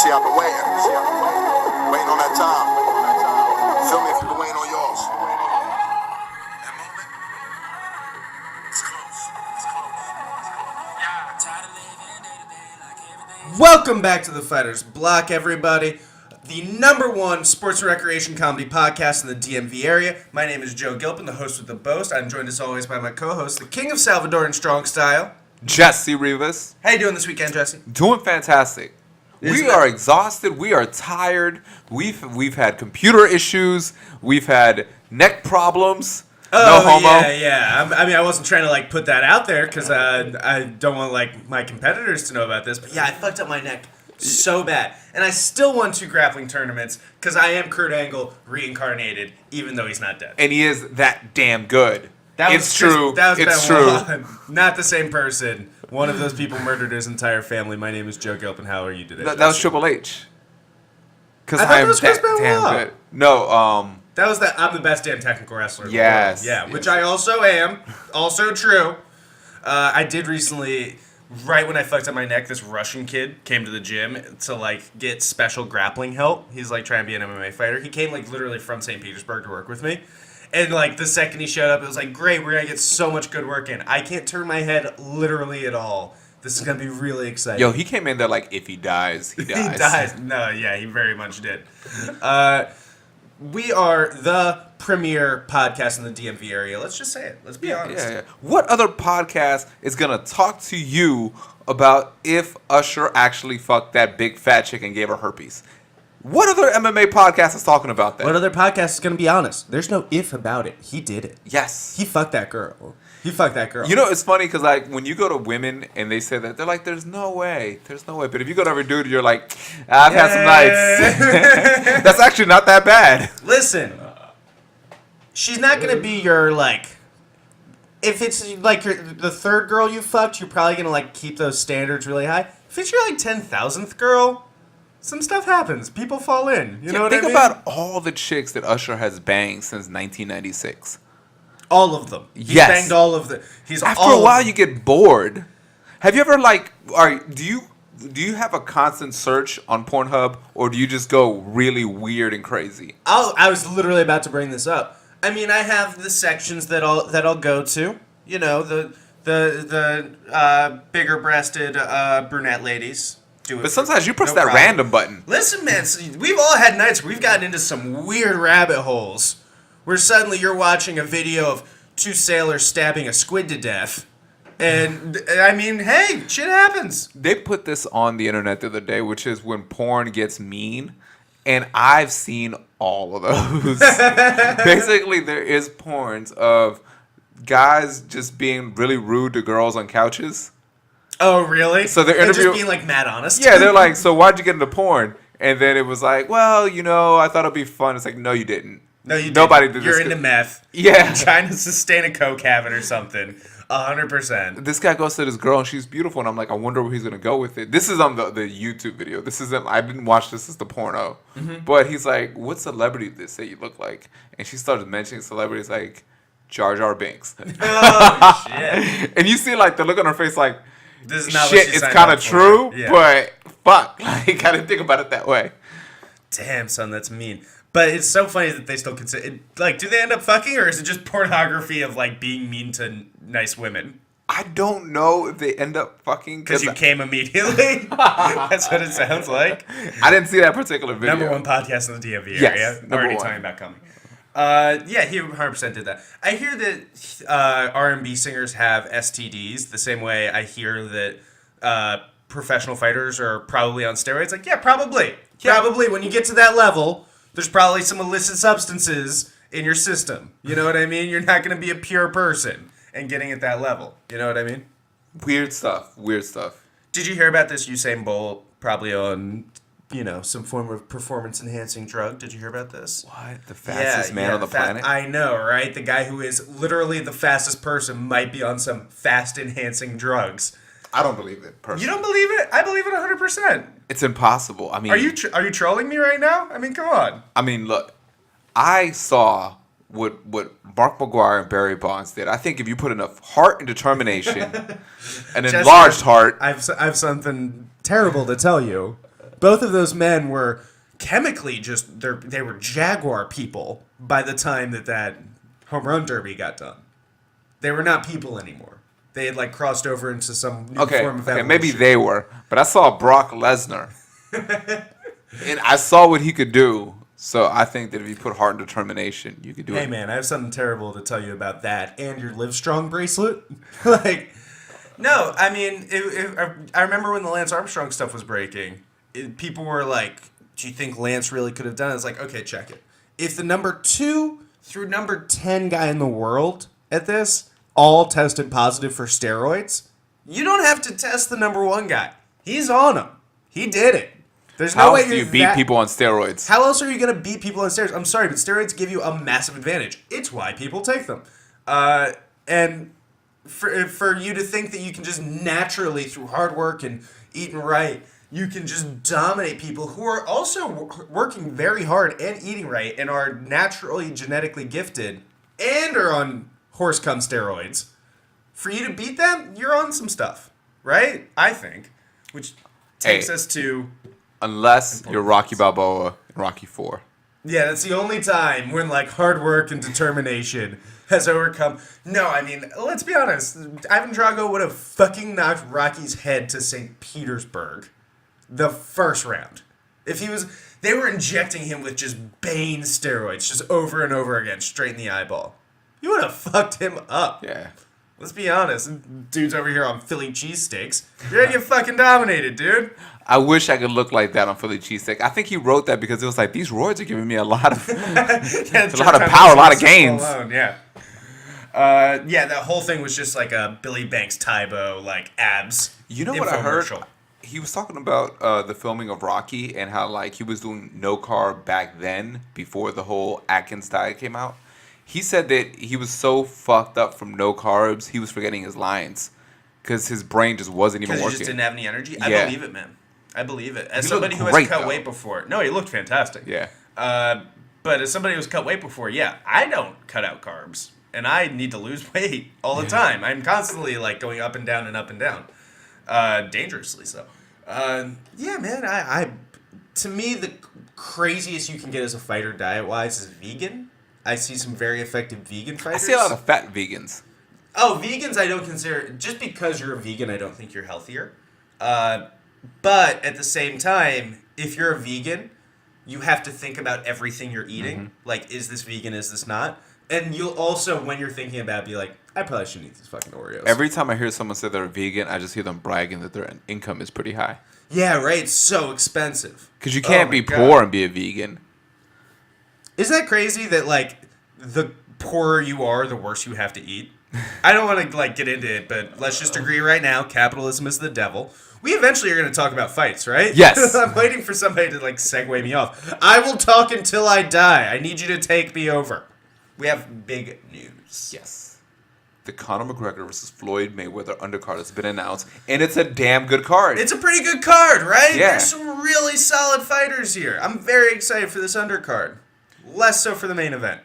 See, I've been waiting. Waiting on that time. Feel me if you've been waiting on yours. That moment, it's close. Welcome back to the Fighter's Block, everybody. The #1 sports and recreation comedy podcast in the DMV area. My name is Joe Gilpin, the host with the boast. I'm joined as always by my co-host, the king of Salvadoran strong style, Jesse Rivas. How you doing this weekend, Jesse? Doing fantastic. We are exhausted. We are tired. We've had computer issues. We've had neck problems. Oh, no homo. yeah. I mean, I wasn't trying to put that out there because I don't want my competitors to know about this. But yeah, I fucked up my neck so bad, and I still won 2 grappling tournaments because I am Kurt Angle reincarnated, even though he's not dead. And he is that damn good. It's true. It's true. Not the same person. One of those people murdered his entire family. My name is Joe Gilpin. How are you today? That was Triple H. Because I thought I am that was Chris Benoit. damn good. No, That was I'm the best damn technical wrestler in the Yes, world. Yeah, yes. which I also am. Also true. I did recently, right when I fucked up my neck, this Russian kid came to the gym to get special grappling help. He's trying to be an MMA fighter. He came literally from St. Petersburg to work with me. And the second he showed up, it was great, we're gonna get so much good work in. I can't turn my head literally at all. This is gonna be really exciting. yo, he came in there if he dies, he dies. He dies. No, yeah, he very much did. We are the premier podcast in the DMV area. Let's just say it. Let's be honest. Yeah. What other podcast is going to talk to you about if Usher actually fucked that big fat chick and gave her herpes? What other MMA podcast is talking about that? What other podcast is going to be honest? There's no if about it. He did it. Yes. He fucked that girl. He fucked that girl. You know, it's funny because when you go to women and they say that, they're like, there's no way. There's no way. But if you go to every dude, you're like, I've had some nights. That's actually not that bad. Listen. She's not going to be your, if it's, the third girl you fucked, you're probably going to, keep those standards really high. If it's your, 10,000th girl, some stuff happens. People fall in. You know what I mean? Think about all the chicks that Usher has banged since 1996. All of them. He's Yes. banged all of them. After a while, you get bored. Have you ever, do you have a constant search on Pornhub, or do you just go really weird and crazy? I was literally about to bring this up. I mean, I have the sections that I'll go to. You know, the bigger-breasted brunette ladies. But sometimes you press that random button. Listen, man, we've all had nights where we've gotten into some weird rabbit holes where suddenly you're watching a video of 2 sailors stabbing a squid to death. And, I mean, hey, shit happens. They put this on the internet the other day, which is when porn gets mean. And I've seen all of those. Basically, there is porns of guys just being really rude to girls on couches. Oh, really? So they're just being mad honest. Yeah, they're like, so why'd you get into porn? And then it was well, I thought it'd be fun. It's no, you didn't. No, you didn't. Nobody did this. You're into meth. Yeah. You're trying to sustain a coke habit or something. 100%. This guy goes to this girl and she's beautiful, and I'm like, I wonder where he's gonna go with it. This is on the YouTube video. This isn't. I didn't watch this as the porno, but he's like, what celebrity did they say you look like? And she started mentioning celebrities like Jar Jar Binks. Oh shit! And you see the look on her face this is not shit. What It's kind of true, yeah. but fuck, I didn't think about it that way. Damn, son, that's mean. But it's so funny that they still consider it. Do they end up fucking, or is it just pornography of being mean to nice women? I don't know if they end up fucking because you came immediately. That's what it sounds like. I didn't see that particular video. #1 podcast in the DMV yes, area. Already talking about coming. Yeah, he 100% did that. I hear that R&B singers have STDs the same way I hear that professional fighters are probably on steroids. Yeah, probably. Yeah. Probably when you get to that level, there's probably some illicit substances in your system. You know what I mean? You're not going to be a pure person and getting at that level. You know what I mean? Weird stuff. Did you hear about this Usain Bolt probably on, some form of performance-enhancing drug? Did you hear about this? What? The fastest man on the planet? I know, right? The guy who is literally the fastest person might be on some fast-enhancing drugs. I don't believe it, personally. You don't believe it? I believe it 100%. It's impossible. I mean... Are you trolling me right now? I mean, come on. I mean, look. I saw what Mark McGuire and Barry Bonds did. I think if you put enough heart and determination, an enlarged heart... I've something terrible to tell you. Both of those men were chemically they were jaguar people by the time that home run derby got done. They were not people anymore. They had like crossed over into some new form of evolution. Maybe they were, but I saw Brock Lesnar, and I saw what he could do. So I think that if you put heart and determination, you could do it. Hey man, I have something terrible to tell you about that and your Livestrong bracelet. Like, no, I mean, I remember when the Lance Armstrong stuff was breaking, people were like, "Do you think Lance really could have done it?" It's like, okay, check it. If the number 2 through number 10 guy in the world at this all tested positive for steroids, you don't have to test the number 1 guy. He's on them. He did it. There's no way you beat people on steroids. How else are you going to beat people on steroids? I'm sorry, but steroids give you a massive advantage. It's why people take them. And for you to think that you can just naturally, through hard work and eating right, you can just dominate people who are also working very hard and eating right and are naturally genetically gifted and are on horse cum steroids. For you to beat them, you're on some stuff, right? I think. Which takes us to... Unless you're Rocky Balboa in Rocky 4. Yeah, that's the only time when, like, hard work and determination has overcome... No, I mean, let's be honest. Ivan Drago would have fucking knocked Rocky's head to St. Petersburg the first round. If he was... They were injecting him with just Bane steroids, just over and over again, straight in the eyeball. You would have fucked him up. Yeah. Let's be honest. Dude's over here on Philly cheesesteaks. You're gonna get fucking dominated, dude. I wish I could look like that on Philly cheesesteak. I think he wrote that because it was like, these roids are giving me a lot of, a lot of power, a lot of gains. Yeah. Yeah, that whole thing was just like a Billy Banks Tybo, like, abs. You know what I heard? He was talking about the filming of Rocky and how, like, he was doing no carb back then before the whole Atkins diet came out. He said that he was so fucked up from no carbs, he was forgetting his lines because his brain just wasn't even working. Because he just didn't have any energy? Yeah. I believe it, man. I believe it. As somebody who has cut weight before. No, he looked fantastic. Yeah. But as somebody who's cut weight before, yeah, I don't cut out carbs. And I need to lose weight all the time. I'm constantly, like, going up and down and up and down. Dangerously so. Yeah, man, to me, the craziest you can get as a fighter diet-wise is vegan. I see some very effective vegan fighters. I see a lot of fat vegans. Oh, vegans I don't consider... Just because you're a vegan, I don't think you're healthier. But at the same time, if you're a vegan, you have to think about everything you're eating. Mm-hmm. Like, is this vegan, is this not? And you'll also, when you're thinking about it, be like, I probably shouldn't eat these fucking Oreos. Every time I hear someone say they're vegan, I just hear them bragging that their income is pretty high. Yeah, right. It's so expensive. Because you can't be poor and be a vegan. Isn't that crazy that, like, the poorer you are, the worse you have to eat? I don't want to, like, get into it, but let's just agree right now, capitalism is the devil. We eventually are going to talk about fights, right? Yes. I'm waiting for somebody to, like, segue me off. I will talk until I die. I need you to take me over. We have big news. Yes. The Conor McGregor versus Floyd Mayweather undercard has been announced, and it's a damn good card. It's a pretty good card, right? Yeah. There's some really solid fighters here. I'm very excited for this undercard. Less so for the main event.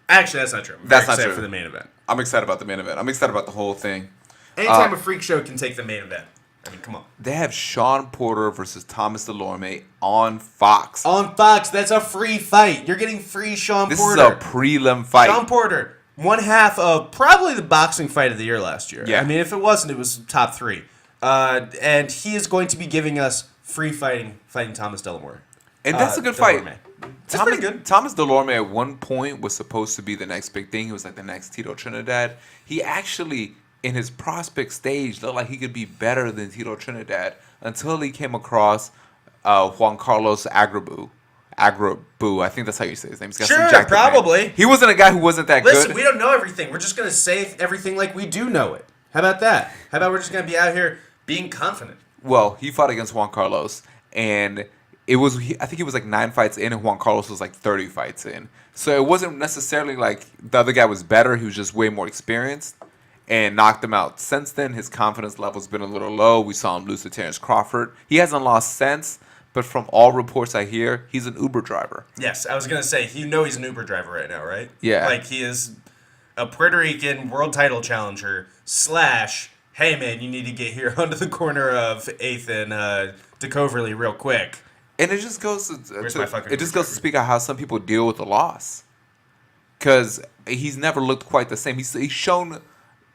Actually, that's not true. I'm that's not excited true. For the main event. I'm excited about the main event. I'm excited about the whole thing. Anytime a freak show can take the main event. I mean, come on. They have Sean Porter versus Thomas Delorme on Fox. On Fox, that's a free fight. You're getting free Sean Porter. This is a prelim fight. Sean Porter, one half of probably the boxing fight of the year last year. Yeah. I mean, if it wasn't, it was top 3. And he is going to be giving us free fighting Thomas Delorme. And that's a good fight. That's pretty good. Thomas Delorme at one point was supposed to be the next big thing. He was like the next Tito Trinidad. He actually, in his prospect stage, looked like he could be better than Tito Trinidad until he came across Juan Carlos Agrabu. I think that's how you say his name. He's got sure, some jacked probably. Man. He wasn't a guy who wasn't that good. Listen, we don't know everything. We're just going to say everything like we do know it. How about that? How about we're just going to be out here being confident? Well, he fought against Juan Carlos, and I think he was like 9 fights in, and Juan Carlos was like 30 fights in. So it wasn't necessarily like the other guy was better. He was just way more experienced and knocked him out. Since then, his confidence level's been a little low. We saw him lose to Terrence Crawford. He hasn't lost since, but from all reports I hear, he's an Uber driver. Yes, I was going to say, he's an Uber driver right now, right? Yeah. Like, he is a Puerto Rican world title challenger / hey, man, you need to get here onto the corner of 8th and Coverly real quick. And it just goes Where's my fucking to speak out how some people deal with the loss. Because he's never looked quite the same. He's shown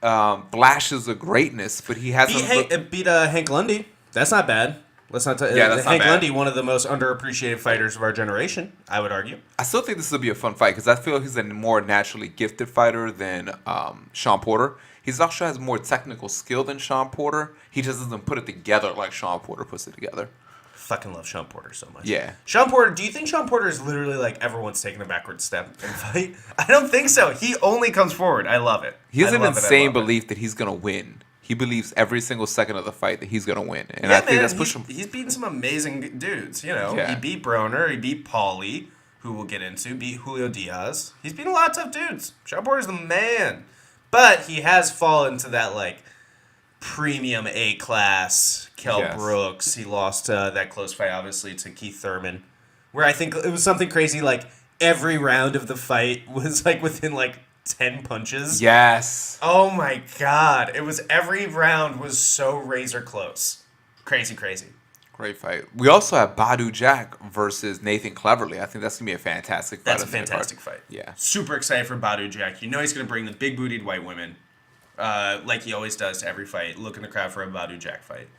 flashes of greatness, but he hasn't beat Hank Lundy. That's not bad. Let's not that's Hank not bad. Lundy, one of the most underappreciated fighters of our generation, I would argue. I still think this will be a fun fight because I feel he's a more naturally gifted fighter than Sean Porter. He also has more technical skill than Sean Porter. He just doesn't put it together like Sean Porter puts it together. Fucking love Sean Porter so much. Yeah. Sean Porter, do you think Sean Porter is literally like everyone's taking a backward step in fight? I don't think so. He only comes forward. I love it. He has an insane belief that he's going to win. He believes every single second of the fight that he's going to win. And I think that's pushing him. He's beaten some amazing dudes, you know. Yeah. He beat Broner. He beat Paulie, who we'll get into. Beat Julio Diaz. He's beaten a lot of tough dudes. Sean Porter's the man. But he has fallen to that, like, premium A-class Kell Brooks. He lost that close fight, obviously, to Keith Thurman, where I think it was something crazy, like, every round of the fight was, like, within, like, 10 punches. Yes. Oh, my God. It was, every round was so razor close. Crazy. Great fight. We also have Badu Jack versus Nathan Cleverly. I think that's going to be a fantastic fight. That's a fantastic fight. Yeah. Super excited for Badu Jack. You know he's going to bring the big-bootied white women. Like he always does to every fight. Look in the crowd for a Badu Jack fight.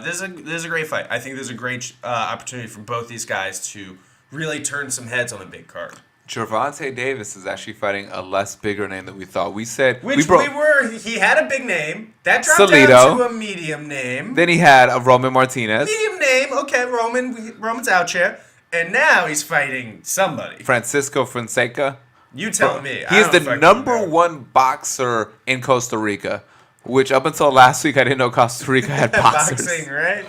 This is a great fight. I think there's a great opportunity for both these guys to really turn some heads on a big card. Gervonta Davis is actually fighting a less bigger name than we thought. We said he had a big name. That dropped Salido. down to a medium name. Then he had a Roman Martinez. Medium name. Okay, Roman's out here. And now he's fighting somebody. Francisco Fonseca. You tell me. He is the number one boxer in Costa Rica, which up until last week I didn't know Costa Rica had boxers. Boxing, right?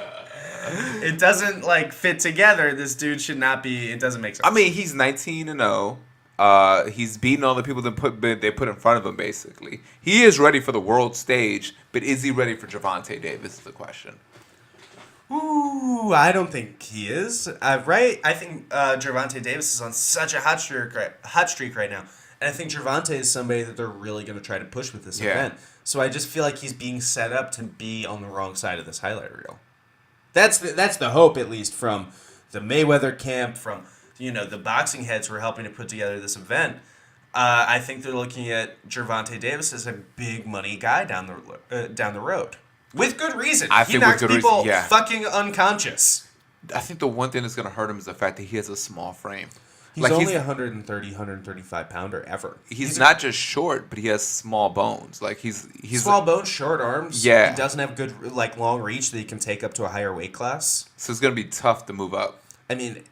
It doesn't like fit together. This dude should not be. It doesn't make sense. I mean, he's 19-0. He's beaten all the people that they put in front of him. Basically, he is ready for the world stage, but is he ready for Gervonta Davis? Is the question. Ooh, I don't think he is. Right? I think Gervonta Davis is on such a hot streak right now, and I think Gervonta is somebody that they're really going to try to push with this event. So I just feel like he's being set up to be on the wrong side of this highlight reel. That's the hope, at least, from the Mayweather camp, from the boxing heads who are helping to put together this event. I think they're looking at Gervonta Davis as a big money guy down the road. With good reason. He knocks people fucking unconscious. I think the one thing that's going to hurt him is the fact that he has a small frame. He's only 130, 135 pounder ever. He's not just short, but he has small bones. Like he's small bones, short arms. Yeah. He doesn't have good long reach that he can take up to a higher weight class. So it's going to be tough to move up. I mean,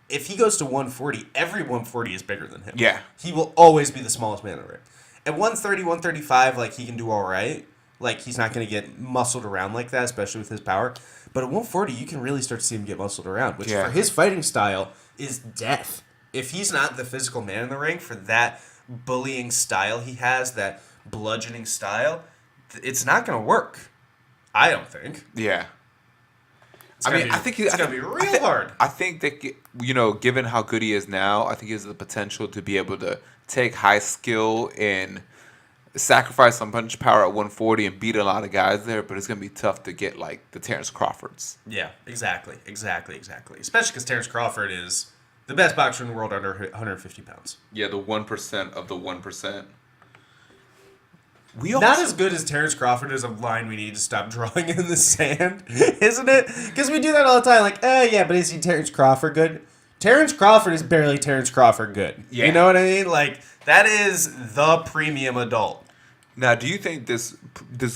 if he goes to 140, every 140 is bigger than him. Yeah. He will always be the smallest man in the ring. At 130, 135, like he can do all right. Like he's not going to get muscled around like that, especially with his power. But at 140, you can really start to see him get muscled around, which for his fighting style is death. If he's not the physical man in the ring for that bullying style he has, that bludgeoning style, it's not going to work. I don't think. Yeah. I think it's going to be real hard. I think that, given how good he is now, I think he has the potential to be able to take high skill and sacrifice some punch power at 140 and beat a lot of guys there, but it's going to be tough to get like the Terrence Crawfords. Yeah, exactly. Especially because Terrence Crawford is the best boxer in the world under 150 pounds. Yeah, the 1% of the 1%. Not as good as Terrence Crawford is a line we need to stop drawing in the sand, isn't it? Because we do that all the time. Like, but is he Terrence Crawford good? Terrence Crawford is barely Terrence Crawford good. Yeah. You know what I mean? Like, that is the premium adult. Now, do you think this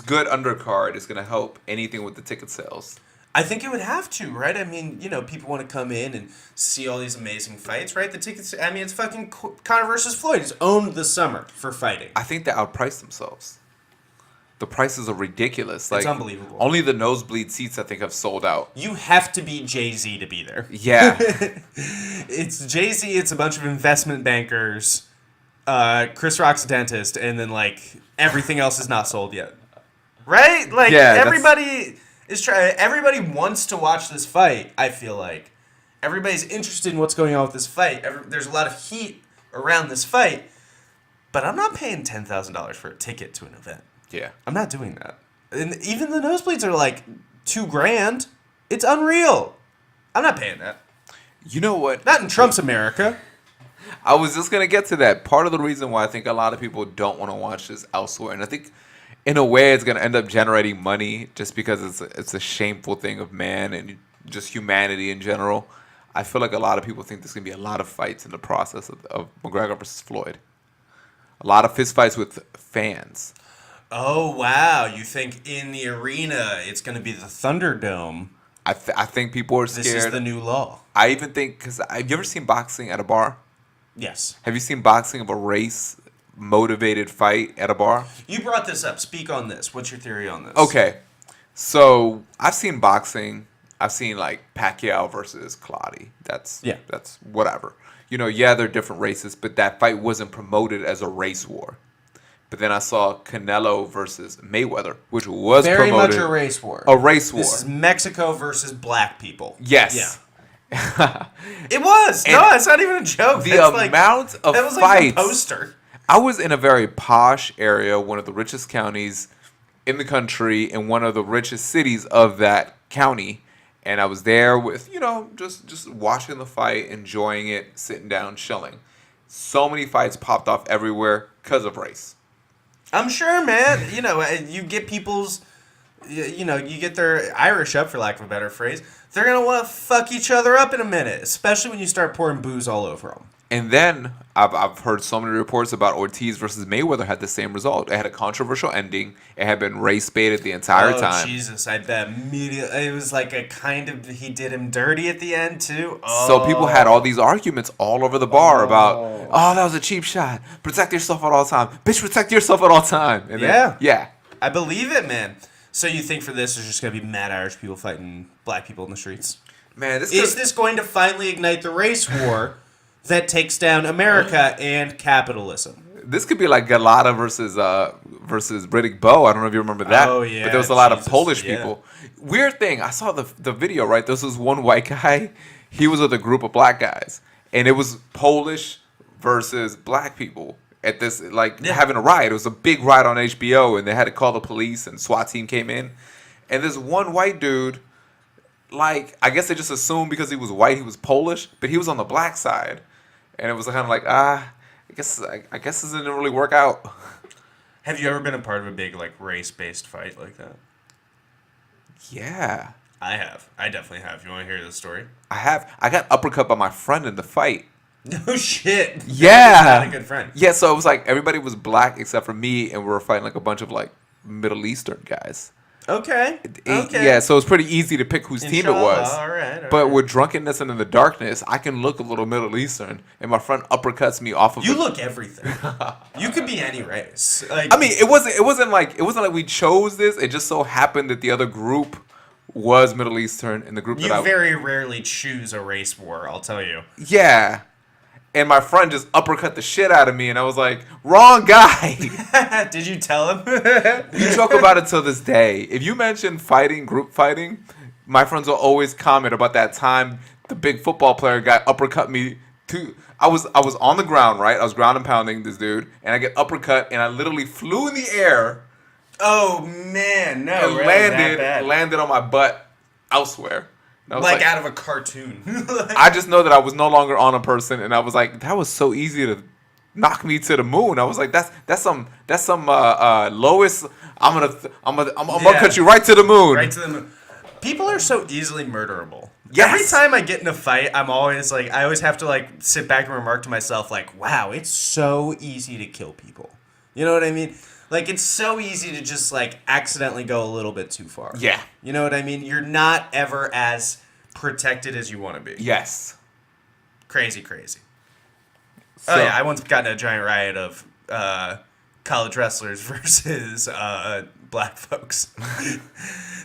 good undercard is going to help anything with the ticket sales? I think it would have to, right? I mean, people want to come in and see all these amazing fights, right? The tickets, I mean, it's fucking Conor versus Floyd. It's owned the summer for fighting. I think they outpriced themselves. The prices are ridiculous. It's unbelievable. Only the nosebleed seats, I think, have sold out. You have to be Jay-Z to be there. Yeah. It's Jay-Z, it's a bunch of investment bankers, Chris Rock's dentist, and then, everything else is not sold yet. Right? Everybody is trying. Everybody wants to watch this fight, I feel like. Everybody's interested in what's going on with this fight. There's a lot of heat around this fight, but I'm not paying $10,000 for a ticket to an event. Yeah. I'm not doing that. And even the nosebleeds are $2,000. It's unreal. I'm not paying that. You know what? Not in Trump's America. I was just going to get to that. Part of the reason why I think a lot of people don't want to watch this elsewhere, and I think in a way it's going to end up generating money just because it's a shameful thing of man and just humanity in general. I feel like a lot of people think there's going to be a lot of fights in the process of McGregor versus Floyd. A lot of fist fights with fans. Oh, wow. You think in the arena it's going to be the Thunderdome. I think people are scared. This is the new law. I even think, because have you ever seen boxing at a bar? Yes. Have you seen boxing of a race-motivated fight at a bar? You brought this up. Speak on this. What's your theory on this? Okay. So, I've seen boxing. I've seen, like, Pacquiao versus Clottey. That's whatever. You know, yeah, they're different races, but that fight wasn't promoted as a race war. But then I saw Canelo versus Mayweather, which was very promoted. much a race war. A race war. This is Mexico versus black people. Yes. Yeah. It was. No, it's not even a joke. The amount of that was fights. Like a poster. I was in a very posh area, one of the richest counties in the country, and one of the richest cities of that county. And I was there with, you know, just watching the fight, enjoying it, sitting down, chilling. So many fights popped off everywhere because of race. I'm sure, man. You know, you get people's, you know, you get their Irish up, for lack of a better phrase. They're going to want to fuck each other up in a minute, especially when you start pouring booze all over them. And then I've heard so many reports about Ortiz versus Mayweather had the same result. It had a controversial ending. It had been race baited the entire time. Oh, Jesus. I bet immediately. It was like a kind of, he did him dirty at the end, too. Oh. So people had all these arguments all over the bar about, oh, that was a cheap shot. Protect yourself at all time. Bitch, protect yourself at all time. And then, yeah. I believe it, man. So you think for this, there's just going to be mad Irish people fighting black people in the streets? Man, is this going to finally ignite the race war that takes down America and capitalism? This could be like Galata versus Riddick Bowe. I don't know if you remember that. Oh, yeah. But there was a lot of Polish people. Weird thing. I saw the video, right? This was one white guy. He was with a group of black guys. And it was Polish versus black people at this, having a riot. It was a big riot on HBO, and they had to call the police, and SWAT team came in. And this one white dude, I guess they just assumed because he was white, he was Polish, but he was on the black side. And it was kind of like, I guess this didn't really work out. Have you ever been a part of a big, race-based fight like that? Yeah. I have. I definitely have. You want to hear the story? I have. I got uppercut by my friend in the fight. No shit. Yeah. Not a good friend. Yeah, so it was everybody was black except for me, and we were fighting a bunch of Middle Eastern guys. Okay. Yeah, so it was pretty easy to pick whose team it was. All right. But with drunkenness and in the darkness, I can look a little Middle Eastern, and my friend uppercuts me off of You look everything. You could be any race. I mean, it wasn't like we chose this. It just so happened that the other group was Middle Eastern, and the group you very rarely choose a race war, I'll tell you. Yeah. And my friend just uppercut the shit out of me, and I was like, wrong guy. Did you tell him? We joke about it till this day. If you mention group fighting, my friends will always comment about that time the big football player guy uppercut me too. I was on the ground, right? I was ground and pounding this dude, and I get uppercut, and I literally flew in the air. Oh, man, no. And really landed on my butt elsewhere. Out of a cartoon. I just know that I was no longer on a person, and I was like, that was so easy to knock me to the moon. I was like, that's some Lois. I'm gonna cut you right to the moon. Right to the moon. People are so easily murderable. Yes. Every time I get in a fight, I'm always I always have to sit back and remark to myself wow, it's so easy to kill people. You know what I mean? It's so easy to just, accidentally go a little bit too far. Yeah. You know what I mean? You're not ever as protected as you want to be. Yes. Crazy. So, oh, yeah. I once got in a giant riot of college wrestlers versus black folks.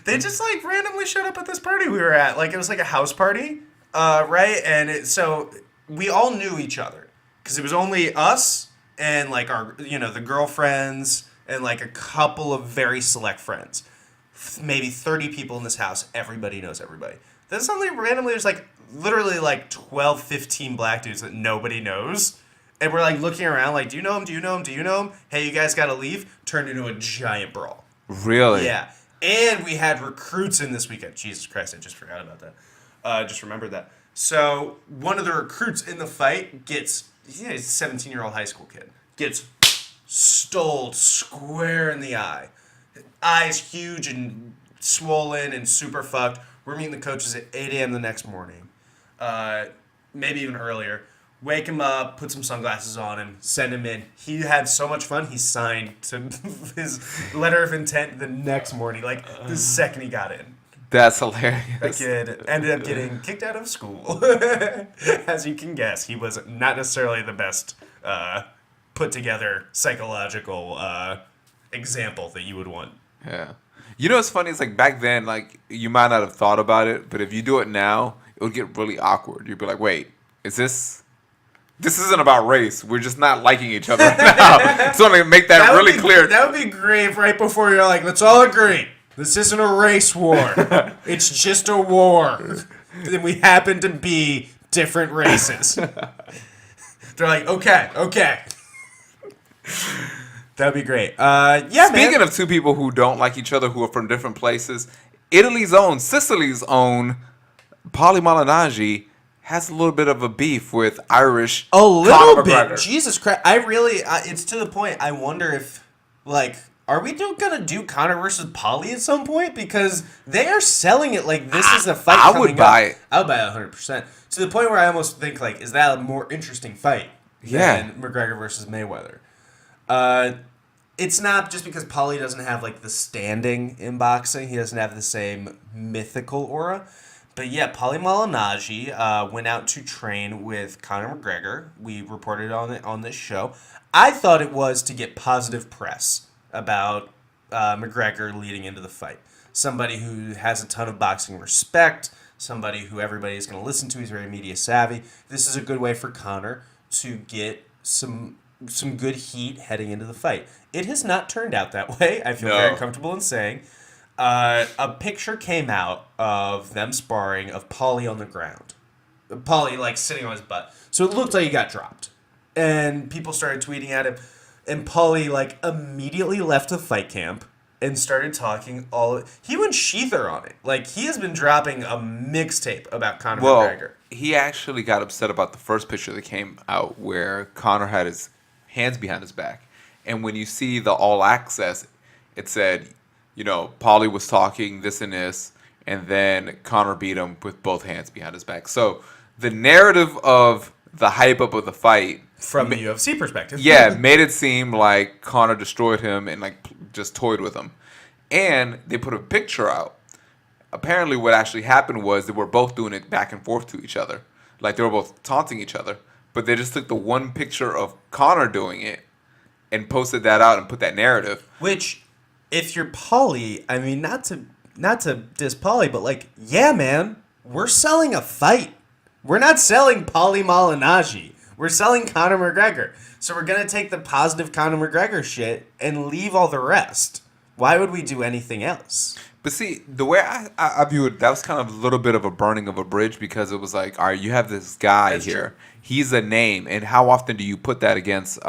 They just, randomly showed up at this party we were at. It was a house party, right? And so we all knew each other because it was only us and, our, the girlfriends and, a couple of very select friends. Maybe 30 people in this house. Everybody knows everybody. Then suddenly, randomly, there's, literally, 12, 15 black dudes that nobody knows. And we're, looking around, do you know him? Do you know him? Do you know him? Hey, you guys got to leave. Turned into a giant brawl. Really? Yeah. And we had recruits in this weekend. Jesus Christ, I just forgot about that. Just remembered that. So one of the recruits in the fight gets, he's a 17-year-old high school kid, gets stoled square in the eye. Eyes huge and swollen and super fucked. We're meeting the coaches at 8 a.m. the next morning. Maybe even earlier. Wake him up, put some sunglasses on him, send him in. He had so much fun, he signed to his letter of intent the next morning, like the second he got in. That's hilarious. That kid ended up getting kicked out of school. As you can guess, he was not necessarily the best put together psychological example that you would want. Yeah. You know what's funny? It's like back then, like you might not have thought about it, but if you do it now, it would get really awkward. You'd be like, wait, is this isn't about race. We're just not liking each other now. So I'm going to make that really clear. That would be great if right before you're like, let's all agree. This isn't a race war. It's just a war. Then we happen to be different races. They're like, okay. That'd be great. Speaking of two people who don't like each other, who are from different places, Italy's own, Sicily's own, Paulie Malignaggi has a little bit of a beef with Irish A little Conor bit. McGregor. Jesus Christ. I really, it's to the point, I wonder if, like, are we going to do Conor versus Paulie at some point? Because they are selling it like this is a fight I coming would buy up. it. I would buy it 100%. To the point where I almost think, like, is that a more interesting fight than McGregor versus Mayweather? It's not just because Paulie doesn't have, like, the standing in boxing. He doesn't have the same mythical aura. But yeah, Paulie Malignaggi went out to train with Conor McGregor. We reported on it on this show. I thought it was to get positive press about McGregor leading into the fight. Somebody who has a ton of boxing respect, somebody who everybody is going to listen to. He's very media savvy. This is a good way for Conor to get some good heat heading into the fight. It has not turned out that way. I feel very comfortable in saying. A picture came out of them sparring of Paulie on the ground. Paulie, like, sitting on his butt. So it looked like he got dropped. And people started tweeting at him. And Paulie, like, immediately left the fight camp and started talking he went Sheether on it. Like, he has been dropping a mixtape about Conor McGregor. He actually got upset about the first picture that came out where Conor had his hands behind his back. And when you see the All Access, it said, you know, Paulie was talking this and this, and then Conor beat him with both hands behind his back. So the narrative of the hype up of the fight From the UFC perspective. Yeah, made it seem like Conor destroyed him and like just toyed with him. And they put a picture out. Apparently what actually happened was they were both doing it back and forth to each other. Like they were both taunting each other. But they just took the one picture of Conor doing it and posted that out and put that narrative. Which, if you're Paulie, I mean, not to diss Paulie, but like, yeah, man, we're selling a fight. We're not selling Paulie Malignaggi. We're selling Conor McGregor. So we're going to take the positive Conor McGregor shit and leave all the rest. Why would we do anything else? But see, the way I view it, that was kind of a little bit of a burning of a bridge because it was like, all right, you have this guy That's here. True. He's a name. And how often do you put that against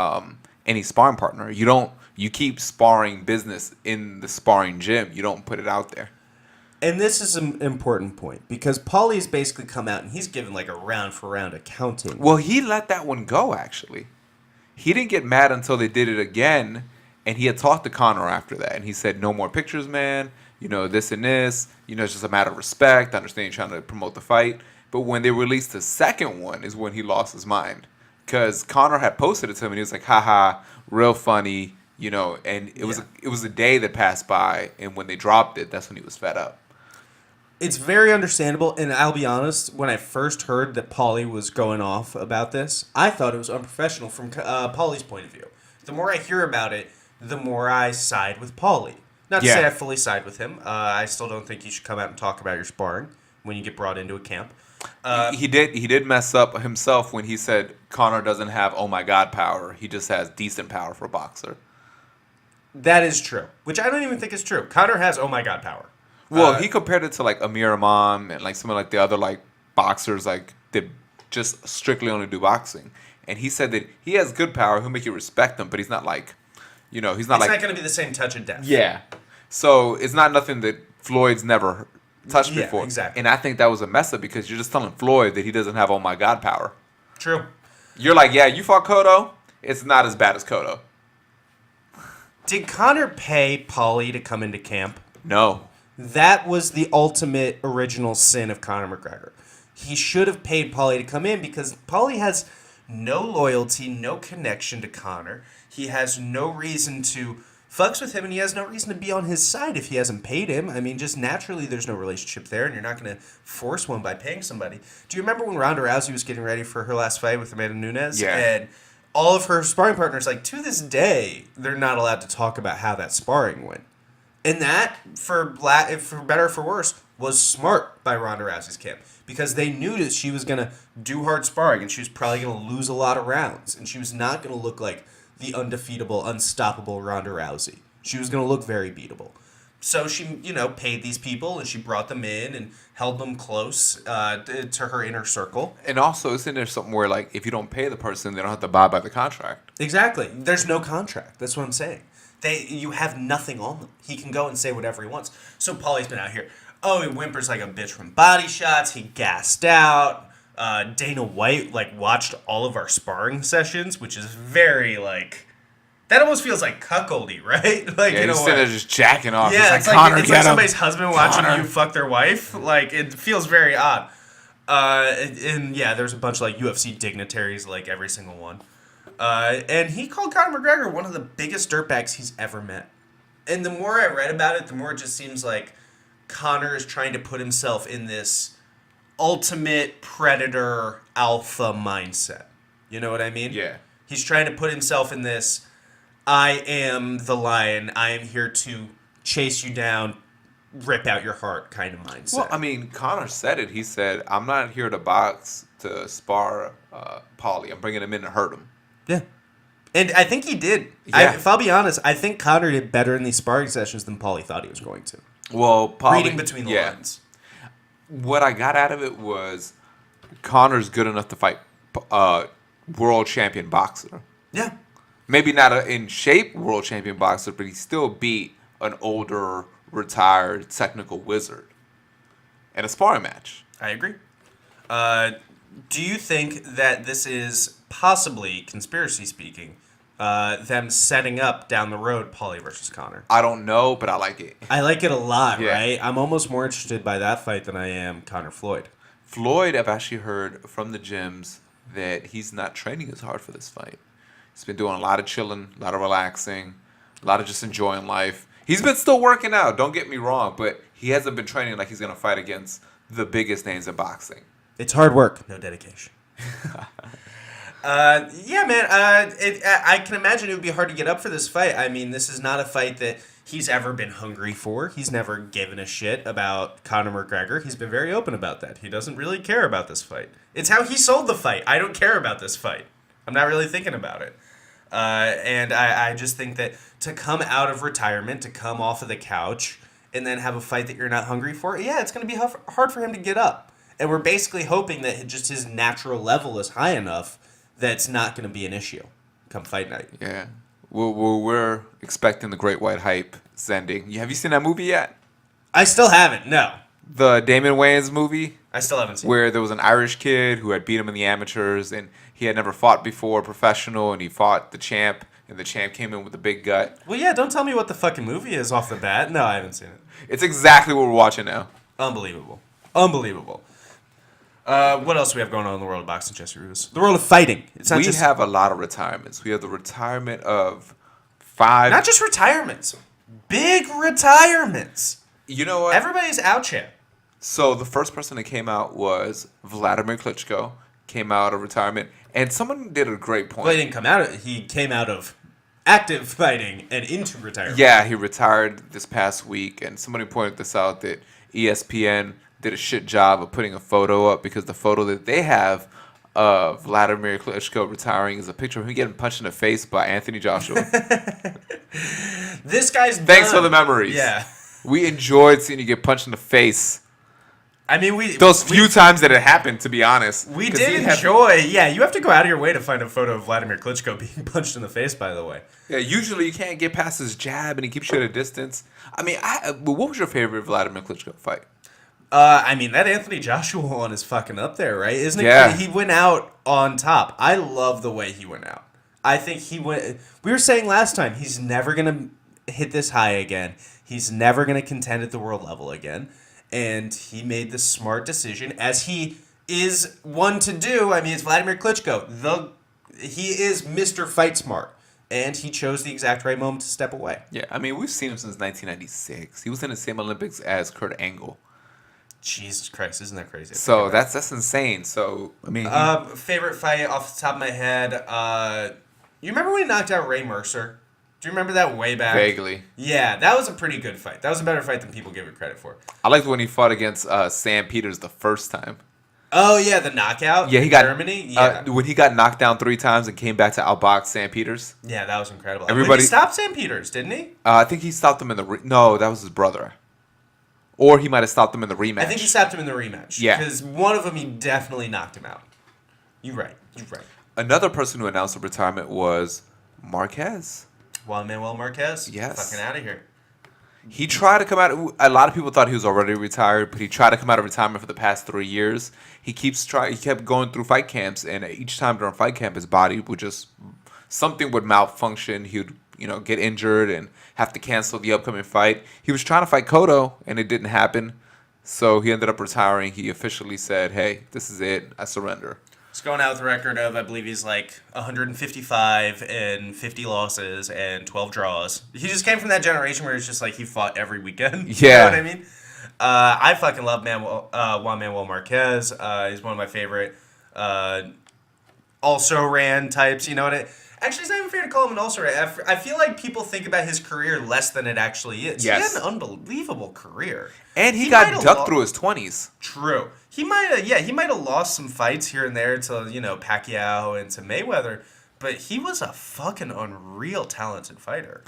any sparring partner? You keep sparring business in the sparring gym. You don't put it out there. And this is an important point because Paulie's basically come out and he's given like a round for round accounting. Well, he let that one go, actually. He didn't get mad until they did it again, and he had talked to Conor after that, and he said, no more pictures, man. You know, this and this. You know, it's just a matter of respect. I understand you're trying to promote the fight. But when they released the second one is when he lost his mind. Because Conor had posted it to him, and he was like, haha, real funny, you know. And it was a day that passed by, and when they dropped it, that's when he was fed up. It's very understandable, and I'll be honest, when I first heard that Paulie was going off about this, I thought it was unprofessional from Paulie's point of view. The more I hear about it, the more I side with Paulie. Not to say I fully side with him. I still don't think you should come out and talk about your sparring when you get brought into a camp. He did mess up himself when he said Conor doesn't have oh my god power. He just has decent power for a boxer. That is true, which I don't even think is true. Conor has oh my god power. Well, he compared it to like Amir Imam and like some of like the other like boxers like that just strictly only do boxing. And he said that he has good power. He'll make you respect him, but he's not like, you know, he's not it's like. It's not going to be the same touch of death. Yeah. So it's not nothing that Floyd's never touched Yeah, before. exactly. And I think that was a mess up because you're just telling Floyd that he doesn't have oh my God power. True. You're like, yeah, you fought Cotto. It's not as bad as Cotto. Did Conor pay Paulie to come into camp? No. That was the ultimate original sin of Conor McGregor. He should have paid Paulie to come in because Paulie has no loyalty, no connection to Conor. He has no reason to fucks with him, and he has no reason to be on his side if he hasn't paid him. I mean, just naturally, there's no relationship there, and you're not going to force one by paying somebody. Do you remember when Ronda Rousey was getting ready for her last fight with Amanda Nunes? Yeah. And all of her sparring partners, like, to this day, they're not allowed to talk about how that sparring went. And that, for better or for worse, was smart by Ronda Rousey's camp. Because they knew that she was going to do hard sparring, and she was probably going to lose a lot of rounds. And she was not going to look like the undefeatable, unstoppable Ronda Rousey. She was going to look very beatable. So she, paid these people, and she brought them in and held them close to her inner circle. And also, isn't there something where, like, if you don't pay the person, they don't have to abide by the contract? Exactly. There's no contract. That's what I'm saying. You have nothing on them. He can go and say whatever he wants. So Paulie's been out here. Oh, he whimpers like a bitch from body shots. He gassed out. Dana White watched all of our sparring sessions, which is very that almost feels like cuckoldy, right? He's sitting there just jacking off. Yeah, it's like, Conor, it's get like him. somebody's husband watching Conor. you fuck their wife. It feels very odd. And yeah, there's a bunch of UFC dignitaries, every single one. And he called Conor McGregor one of the biggest dirtbags he's ever met. And the more I read about it, the more it just seems like Conor is trying to put himself in this ultimate predator alpha mindset. You know what I mean? Yeah. He's trying to put himself in this, I am the lion, I am here to chase you down, rip out your heart kind of mindset. Well, I mean, Conor said it. He said, I'm not here to box, to spar Paulie. I'm bringing him in to hurt him. Yeah. And I think he did. Yeah. If I'll be honest, I think Conor did better in these sparring sessions than Paulie thought he was going to. Well, Paulie, Reading between the lines. What I got out of it was Conor's good enough to fight world champion boxer. Yeah. Maybe not in shape world champion boxer, but he still beat an older, retired technical wizard in a sparring match. I agree. Do you think that this is possibly, conspiracy speaking, them setting up down the road Paulie versus Conor? I don't know, but I like it. I like it a lot, Yeah. right? I'm almost more interested by that fight than I am Conor Floyd. Floyd, I've actually heard from the gyms that he's not training as hard for this fight. He's been doing a lot of chilling, a lot of relaxing, a lot of just enjoying life. He's been still working out, don't get me wrong, but he hasn't been training like he's going to fight against the biggest names in boxing. It's hard work, no dedication. Yeah, man. I can imagine it would be hard to get up for this fight. I mean, this is not a fight that he's ever been hungry for. He's never given a shit about Conor McGregor. He's been very open about that. He doesn't really care about this fight. It's how he sold the fight. I don't care about this fight. I'm not really thinking about it. And I just think that to come out of retirement, to come off of the couch, and then have a fight that you're not hungry for, yeah, it's going to be hard for him to get up. And we're basically hoping that just his natural level is high enough that it's not going to be an issue come fight night. Yeah. We're expecting the Great White Hype ending. Have you seen that movie yet? I still haven't, no. The Damon Wayans movie? I still haven't seen it. Where there was an Irish kid who had beat him in the amateurs, and he had never fought before professional, and he fought the champ, and the champ came in with a big gut. Well, yeah, don't tell me what the fucking movie is off the bat. No, I haven't seen it. It's exactly what we're watching now. Unbelievable. What else do we have going on in the world of boxing, Jesse Ruse? The world of fighting. It's not We just have a lot of retirements. We have the retirement of 5. not just retirements, big retirements. You know what? Everybody's out here. So the first person that came out was Wladimir Klitschko. Came out of retirement, and someone did a great point. Well, he didn't come out. He came out of active fighting and into retirement. Yeah, he retired this past week, and somebody pointed this out that ESPN did a shit job of putting a photo up because the photo that they have of Wladimir Klitschko retiring is a picture of him getting punched in the face by Anthony Joshua. This guy's Thanks done. for the memories. Yeah. We enjoyed seeing you get punched in the face. I mean, those few times that it happened, to be honest. We did enjoy. Yeah, you have to go out of your way to find a photo of Wladimir Klitschko being punched in the face, by the way. Yeah, usually you can't get past his jab and he keeps you at a distance. I mean, what was your favorite Wladimir Klitschko fight? I mean, that Anthony Joshua one is fucking up there, right? Isn't it? Yeah. He went out on top. I love the way he went out. I think he went... We were saying last time, he's never going to hit this high again. He's never going to contend at the world level again. And he made the smart decision, as he is one to do. I mean, it's Wladimir Klitschko. He is Mr. Fight Smart. And he chose the exact right moment to step away. Yeah, I mean, we've seen him since 1996. He was in the same Olympics as Kurt Angle. Jesus Christ, isn't that crazy? So that's insane. So, I mean... favorite fight off the top of my head, you remember when he knocked out Ray Mercer? Do you remember that way back? Vaguely. Yeah, that was a pretty good fight. That was a better fight than people give it credit for. I liked when he fought against Sam Peters the first time. Oh, yeah, the knockout in Germany? Yeah. When he got knocked down 3 times and came back to outbox Sam Peters. Yeah, that was incredible. Everybody He stopped Sam Peters, didn't he? I think he stopped him in the... No, that was his brother. Or he might have stopped him in the rematch. I think he stopped him in the rematch. Yeah. Because one of them, he definitely knocked him out. You're right. Another person who announced a retirement was Marquez. Juan Manuel Marquez? Yes. Fucking out of here. He tried to come out. A lot of people thought he was already retired, but he tried to come out of retirement for the past 3 years. He kept going through fight camps, and each time during fight camp, his body would just... Something would malfunction. He would, get injured and have to cancel the upcoming fight. He was trying to fight Cotto, and it didn't happen. So he ended up retiring. He officially said, hey, this is it. I surrender. He's going out with a record of, I believe he's like 155 and 50 losses and 12 draws. He just came from that generation where it's just like he fought every weekend. Yeah. You know what I mean? I fucking love Juan Manuel Marquez. He's one of my favorite also-ran types. You know what Actually, it's not even fair to call him an also-ran. I feel like people think about his career less than it actually is. Yes. He had an unbelievable career. And he got ducked through his 20s. True. He might have lost some fights here and there to, Pacquiao and to Mayweather, but he was a fucking unreal talented fighter.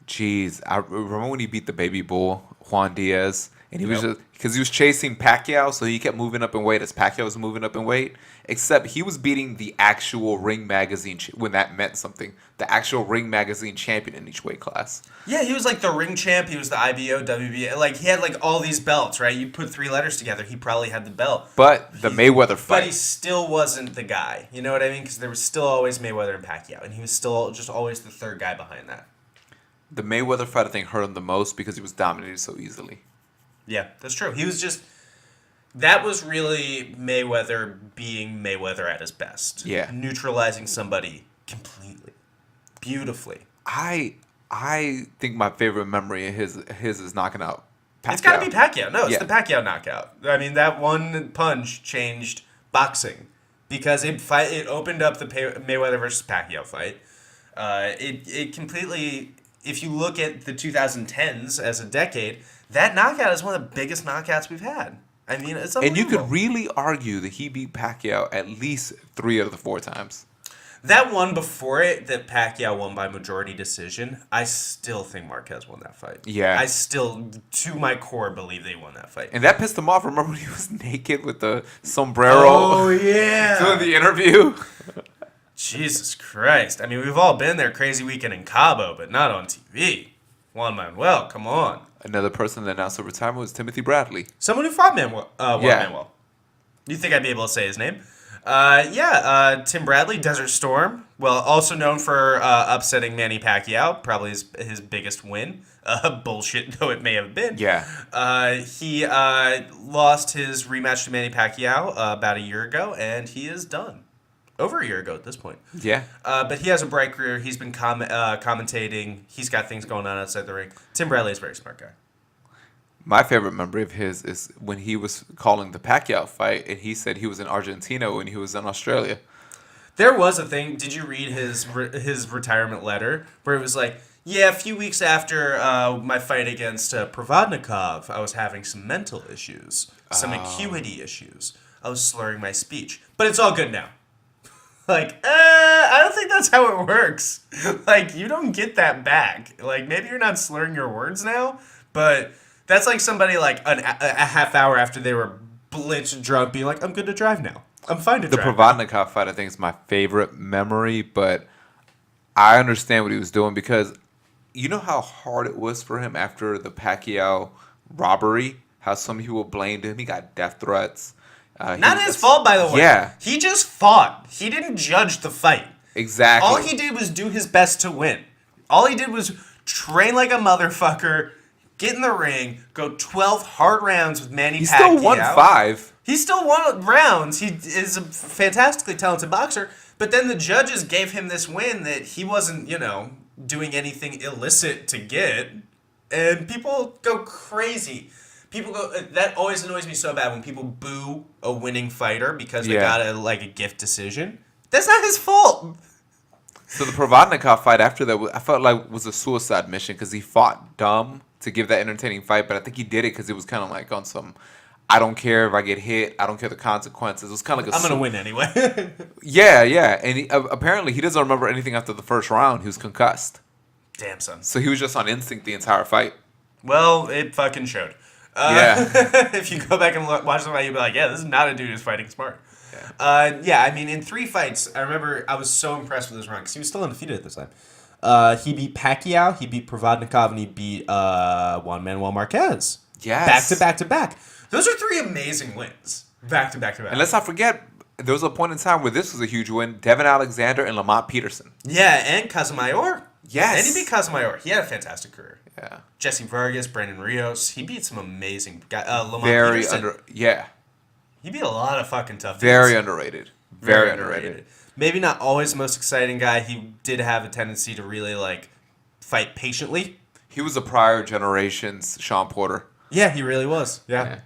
Jeez, I remember when he beat the baby bull, Juan Diaz, and he was just because he was chasing Pacquiao, so he kept moving up in weight as Pacquiao was moving up in weight. Except he was beating the actual Ring Magazine when that meant something. The actual Ring Magazine champion in each weight class. Yeah, he was like the ring champ. He was the IBO, WBA. Like he had like all these belts, right? You put 3 letters together, he probably had the belt. But the Mayweather fight. But he still wasn't the guy. You know what I mean? Because there was still always Mayweather and Pacquiao, and he was still just always the third guy behind that. The Mayweather fight, I think, hurt him the most because he was dominated so easily. Yeah, that's true. He was just... That was really Mayweather being Mayweather at his best. Yeah. Neutralizing somebody completely. Beautifully. I think my favorite memory of his is knocking out Pacquiao. It's got to be Pacquiao. No, it's the Pacquiao knockout. I mean, that one punch changed boxing because it opened up the Mayweather versus Pacquiao fight. It completely... If you look at the 2010s as a decade, that knockout is one of the biggest knockouts we've had. I mean, it's unbelievable. And you could really argue that he beat Pacquiao at least 3 out of the 4 times. That one before it, that Pacquiao won by majority decision, I still think Marquez won that fight. Yeah. I still, to my core, believe they won that fight. And that pissed him off. Remember when he was naked with the sombrero? Oh, yeah. Doing the interview? Jesus Christ. I mean, we've all been there, crazy weekend in Cabo, but not on TV. Juan Manuel, come on. Another person that announced a retirement was Timothy Bradley. Someone who fought Juan Manuel. You think I'd be able to say his name? Tim Bradley, Desert Storm. Well, also known for upsetting Manny Pacquiao, probably his biggest win. Bullshit though it may have been. Yeah. He lost his rematch to Manny Pacquiao about a year ago, and he is done. Over a year ago at this point. Yeah. But he has a bright career. He's been commentating. He's got things going on outside the ring. Tim Bradley is a very smart guy. My favorite memory of his is when he was calling the Pacquiao fight, and he said he was in Argentina when he was in Australia. There was a thing. Did you read his retirement letter where it was like, yeah, a few weeks after my fight against Provodnikov, I was having some mental issues, some acuity issues. I was slurring my speech, but it's all good now. Like, I don't think that's how it works. Like, you don't get that back. Like, maybe you're not slurring your words now, but that's like somebody like a half hour after they were blitz drunk, being like, I'm good to drive now. I'm fine to The drive. Provodnikov fight, I think, is my favorite memory, but I understand what he was doing because you know how hard it was for him after the Pacquiao robbery? How some people blamed him. He got death threats. Not his fault, by the way. Yeah. He just fought. He didn't judge the fight. Exactly. All he did was do his best to win. All he did was train like a motherfucker, get in the ring, go 12 hard rounds with Manny Pacquiao. He still won 5. He still won rounds. He is a fantastically talented boxer. But then the judges gave him this win that he wasn't, doing anything illicit to get. And people go crazy. People go. That always annoys me so bad when people boo a winning fighter because they got a gift decision. That's not his fault. So the Provodnikov fight after that, I felt like was a suicide mission because he fought dumb to give that entertaining fight, but I think he did it because it was kind of like on some, I don't care if I get hit, I don't care the consequences. It was kind of like I'm gonna win anyway. Yeah, and apparently he doesn't remember anything after the first round. He was concussed. Damn, son. So he was just on instinct the entire fight. Well, it fucking showed. Yeah. If you go back and watch the fight, you'll be like, yeah, this is not a dude who's fighting smart. Yeah. I mean, in 3 fights, I remember I was so impressed with his run because he was still undefeated at this time. He beat Pacquiao, he beat Provodnikov, and he beat Juan Manuel Marquez. Yes. Back to back to back. Those are 3 amazing wins. Back to back to back. And let's not forget, there was a point in time where this was a huge win. Devin Alexander and Lamont Peterson. Yeah, and Casamayor. Yes. And he beat Casamayor. He had a fantastic career. Yeah. Jesse Vargas, Brandon Rios. He beat some amazing guys. Lamont Very Peterson. Yeah. He beat a lot of fucking tough dudes. Very underrated. Very underrated. Maybe not always the most exciting guy. He did have a tendency to really fight patiently. He was a prior generation's Sean Porter. Yeah, he really was. Yeah.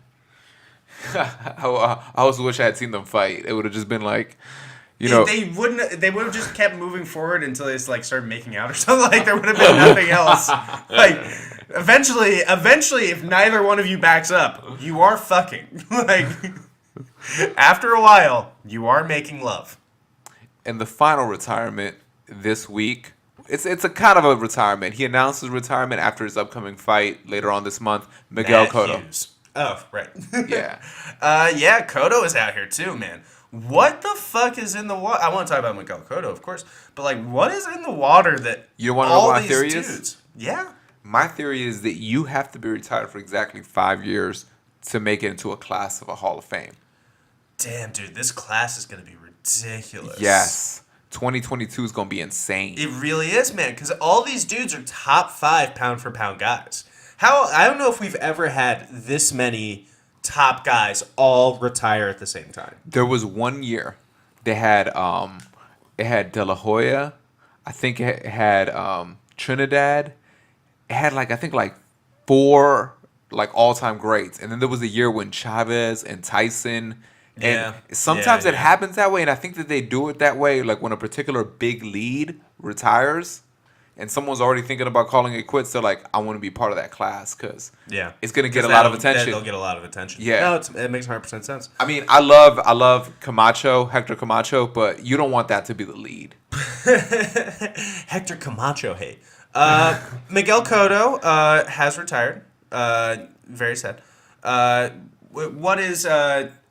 I always wish I had seen them fight. It would have just been like, They would have just kept moving forward until they started making out or something. There would have been nothing else. Eventually, if neither one of you backs up, you are fucking. After a while, you are making love. And the final retirement this week, it's a kind of a retirement. He announced his retirement after his upcoming fight later on this month. Miguel Cotto. Hughes. Oh, right. Yeah. Cotto is out here too, man. What the fuck is in the water? I want to talk about Miguel Cotto, of course, but what is in the water that you want to know what my these theory dudes? Is? Yeah. My theory is that you have to be retired for exactly 5 years to make it into a class of a Hall of Fame. Damn, dude, this class is going to be ridiculous. Yes. 2022 is going to be insane. It really is, man, because all these dudes are top 5 pound-for-pound guys. I don't know if we've ever had this many top guys all retire at the same time. There was one year they had it had De La Hoya, I think it had Trinidad. It had I think 4 all-time greats. And then there was a year when Chavez and Tyson. And sometimes it happens that way, and I think that they do it that way, when a particular big lead retires, and someone's already thinking about calling it quits. They're like, I want to be part of that class because it's going to get a lot of attention. They'll get a lot of attention. Yeah, no, it makes 100% sense. I mean, I love Camacho, Hector Camacho, but you don't want that to be the lead. Hector Camacho, hey. Miguel Cotto has retired. Very sad. What is...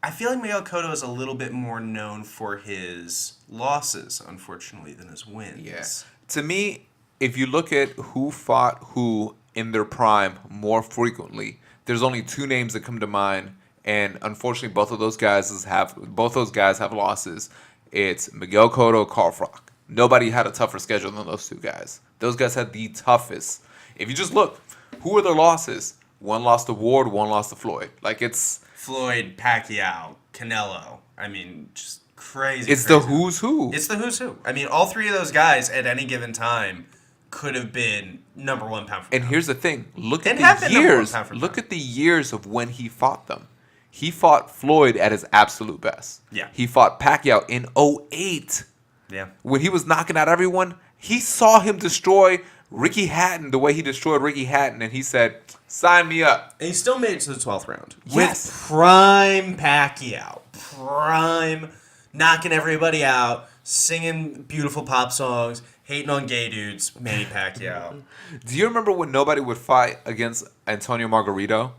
I feel like Miguel Cotto is a little bit more known for his losses, unfortunately, than his wins. Yeah. To me, if you look at who fought who in their prime more frequently, there's only 2 names that come to mind, and unfortunately, both those guys have losses. It's Miguel Cotto, Carl Froch. Nobody had a tougher schedule than those 2 guys. Those guys had the toughest. If you just look, who are their losses? One lost to Ward, one lost to Floyd. It's Floyd, Pacquiao, Canelo. I mean, just crazy. It's the who's who. It's the who's who. I mean, all 3 of those guys at any given time could have been number 1 pound for pound. And here's the thing: look at the years. Look at the years of when he fought them. He fought Floyd at his absolute best. Yeah. He fought Pacquiao in 2008. Yeah. When he was knocking out everyone, he saw him destroy Ricky Hatton the way he destroyed Ricky Hatton, and he said, sign me up. And he still made it to the 12th round. Yes. With prime Pacquiao. Prime, knocking everybody out, singing beautiful pop songs, hating on gay dudes, Manny Pacquiao. Do you remember when nobody would fight against Antonio Margarito?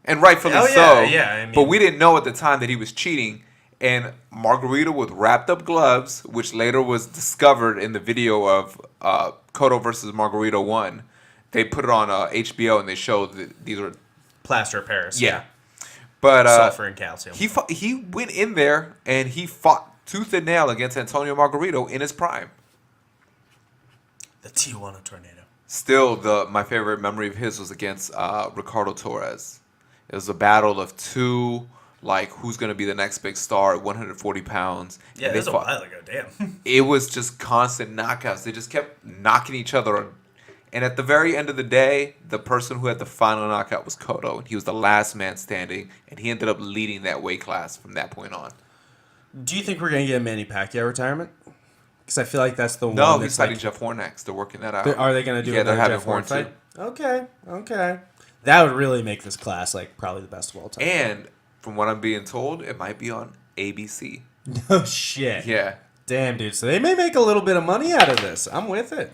And rightfully Oh, so. yeah, yeah, I mean- but we didn't know at the time that he was cheating. And Margarito with wrapped up gloves, which later was discovered in the video of Cotto versus Margarito 1. They put it on HBO and they showed that these were... Plaster of Paris. Yeah. But Sulfur and calcium. he went in there and he fought tooth and nail against Antonio Margarito in his prime. The Tijuana Tornado. Still, my favorite memory of his was against Ricardo Torres. It was a battle of two, like, who's going to be the next big star at 140 pounds. Yeah, And it was a while ago, damn. It was just constant knockouts. They just kept knocking each other. And at the very end of the day, the person who had the final knockout was Cotto. And he was the last man standing. And he ended up leading that weight class from that point on. Do you think we're going to get a Manny Pacquiao retirement? Because I feel like that's the one. No, that's he's fighting like, Jeff Horn next. They're working that out. Are they going to do they're another having Jeff Horn Horn fight? too. Okay. That would really make this class like probably the best of all time. And from what I'm being told, it might be on ABC. Oh, shit. Yeah. Damn, dude. So they may make a little bit of money out of this. I'm with it.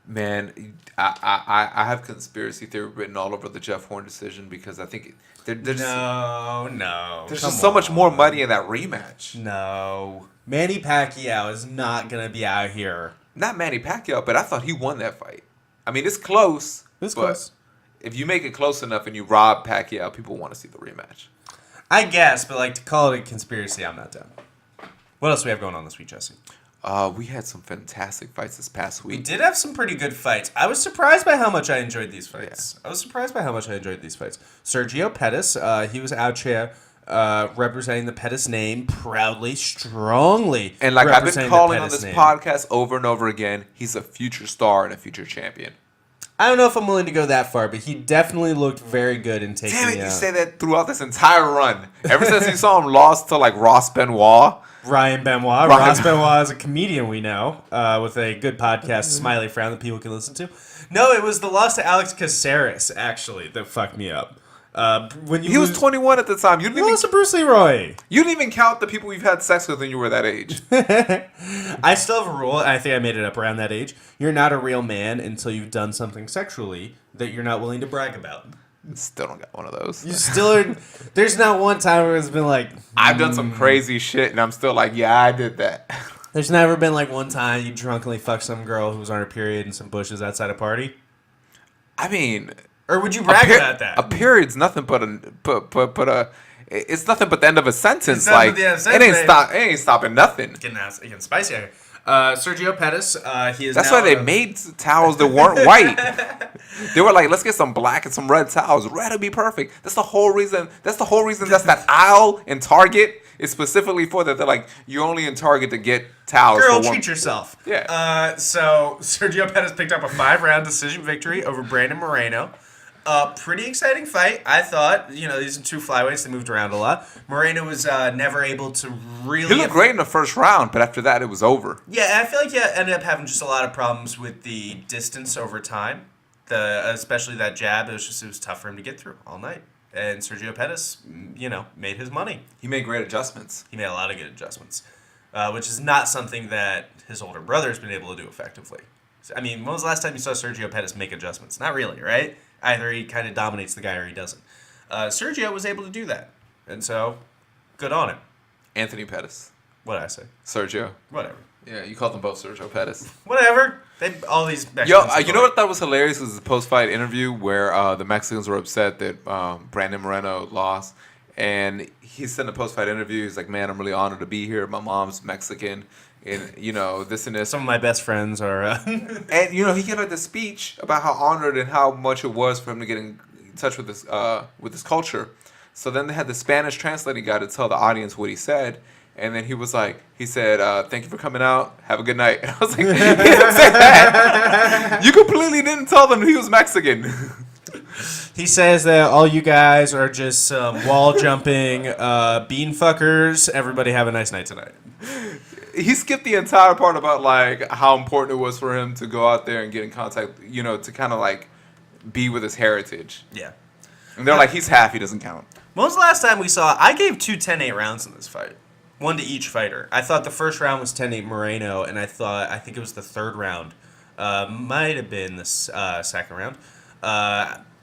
Man, I have conspiracy theory written all over the Jeff Horn decision because I think there's There's just so much more money in that rematch. No. Manny Pacquiao is not going to be out here. Not Manny Pacquiao, but I thought he won that fight. I mean, it's close. It's but close. If you make it close enough and you rob Pacquiao, people want to see the rematch. I guess, but like to call it a conspiracy, I'm not down. What else do we have going on this week, Jesse? We had some fantastic fights this past We week. did have some pretty good fights. I was surprised by how much I enjoyed these fights. Yeah. Sergio Pettis, he was out here representing the Pettis name proudly, strongly. And like I've been representing the calling on Pettis this name. podcast over and over again, he's a future star and a future champion. I don't know if I'm willing to go that far, but he definitely looked very good in taking Damn it, you out say that throughout this entire run. Ever since you saw him lost to like Ross Benoit. Ryan Benoit. Ross Benoit is a comedian we know with a good podcast, Smiley Frown, that people can listen to. No, it was the loss to Alex Caceres, actually, that fucked me up. He was 21 at the time. You He didn't lost to Bruce Leroy. even count the people you've had sex with when you were that age. I still have a rule, and I think I made it up around that age. You're not a real man until you've done something sexually that you're not willing to brag about. Still don't got one of those. You still are. There's not one time where it's been like, I've done some crazy shit, and I'm still like, yeah, I did that. there's never been like one time you drunkenly fucked some girl who was on her period in some bushes outside a party. I mean, Or would you brag about that? A period's nothing but it's nothing but the end of a sentence. It's nothing but the end of a sentence, It ain't stopping nothing. Getting spicy out here. Sergio Pettis, he is. That's now why they made towels that weren't white. They were like, let's get some black and some red towels. Red would be perfect. That's the whole reason. That's that aisle in Target is specifically for that. They're like, you're only in Target to get towels. Girl, for one. treat yourself. Yeah. So Sergio Pettis picked up a 5-round decision victory over Brandon Moreno. Pretty exciting fight, I thought. You know, these are two flyweights that moved around a lot. Moreno was never able to really... He looked great in the first round, but after that, it was over. Yeah, I feel like he ended up having just a lot of problems with the distance over time. Especially that jab, it was tough for him to get through all night. And Sergio Pettis, made his money. He made great adjustments. He made a lot of good adjustments, which is not something that his older brother's been able to do effectively. I mean, when was the last time you saw Sergio Pettis make adjustments? Not really, right? Either he kind of dominates the guy or he doesn't. Sergio was able to do that. And so, good on him. Anthony Pettis. What did I say? Sergio. Whatever. Yeah, you called them both Sergio Pettis. Whatever. All these Yo, you know what I thought was hilarious was the post-fight interview where the Mexicans were upset that Brandon Moreno lost. And he said in the post-fight interview, he's like, man, I'm really honored to be here. My mom's Mexican. And, this and this. Some of my best friends are... And, he gave like the speech about how honored and how much it was for him to get in touch with this culture. So then they had the Spanish translating guy to tell the audience what he said. And then he said, thank you for coming out. Have a good night. And I was like, he didn't say that. You completely didn't tell them he was Mexican. He says that all you guys are just wall-jumping bean fuckers. Everybody have a nice night tonight. He skipped the entire part about like how important it was for him to go out there and get in contact, to kind of like be with his heritage. Yeah. And they're like, he's half, he doesn't count. When was the last time we saw... I gave 2 10-8 rounds in this fight. One to each fighter. I thought the first round was 10-8 Moreno, and I think it was the third round. Might have been the second round.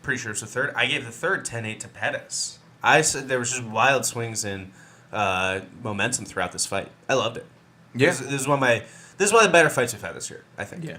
pretty sure it's the third. I gave the third 10-8 to Pettis. I said there was just wild swings in momentum throughout this fight. I loved it. Yeah. This is one of the better fights we've had this year, I think. Yeah.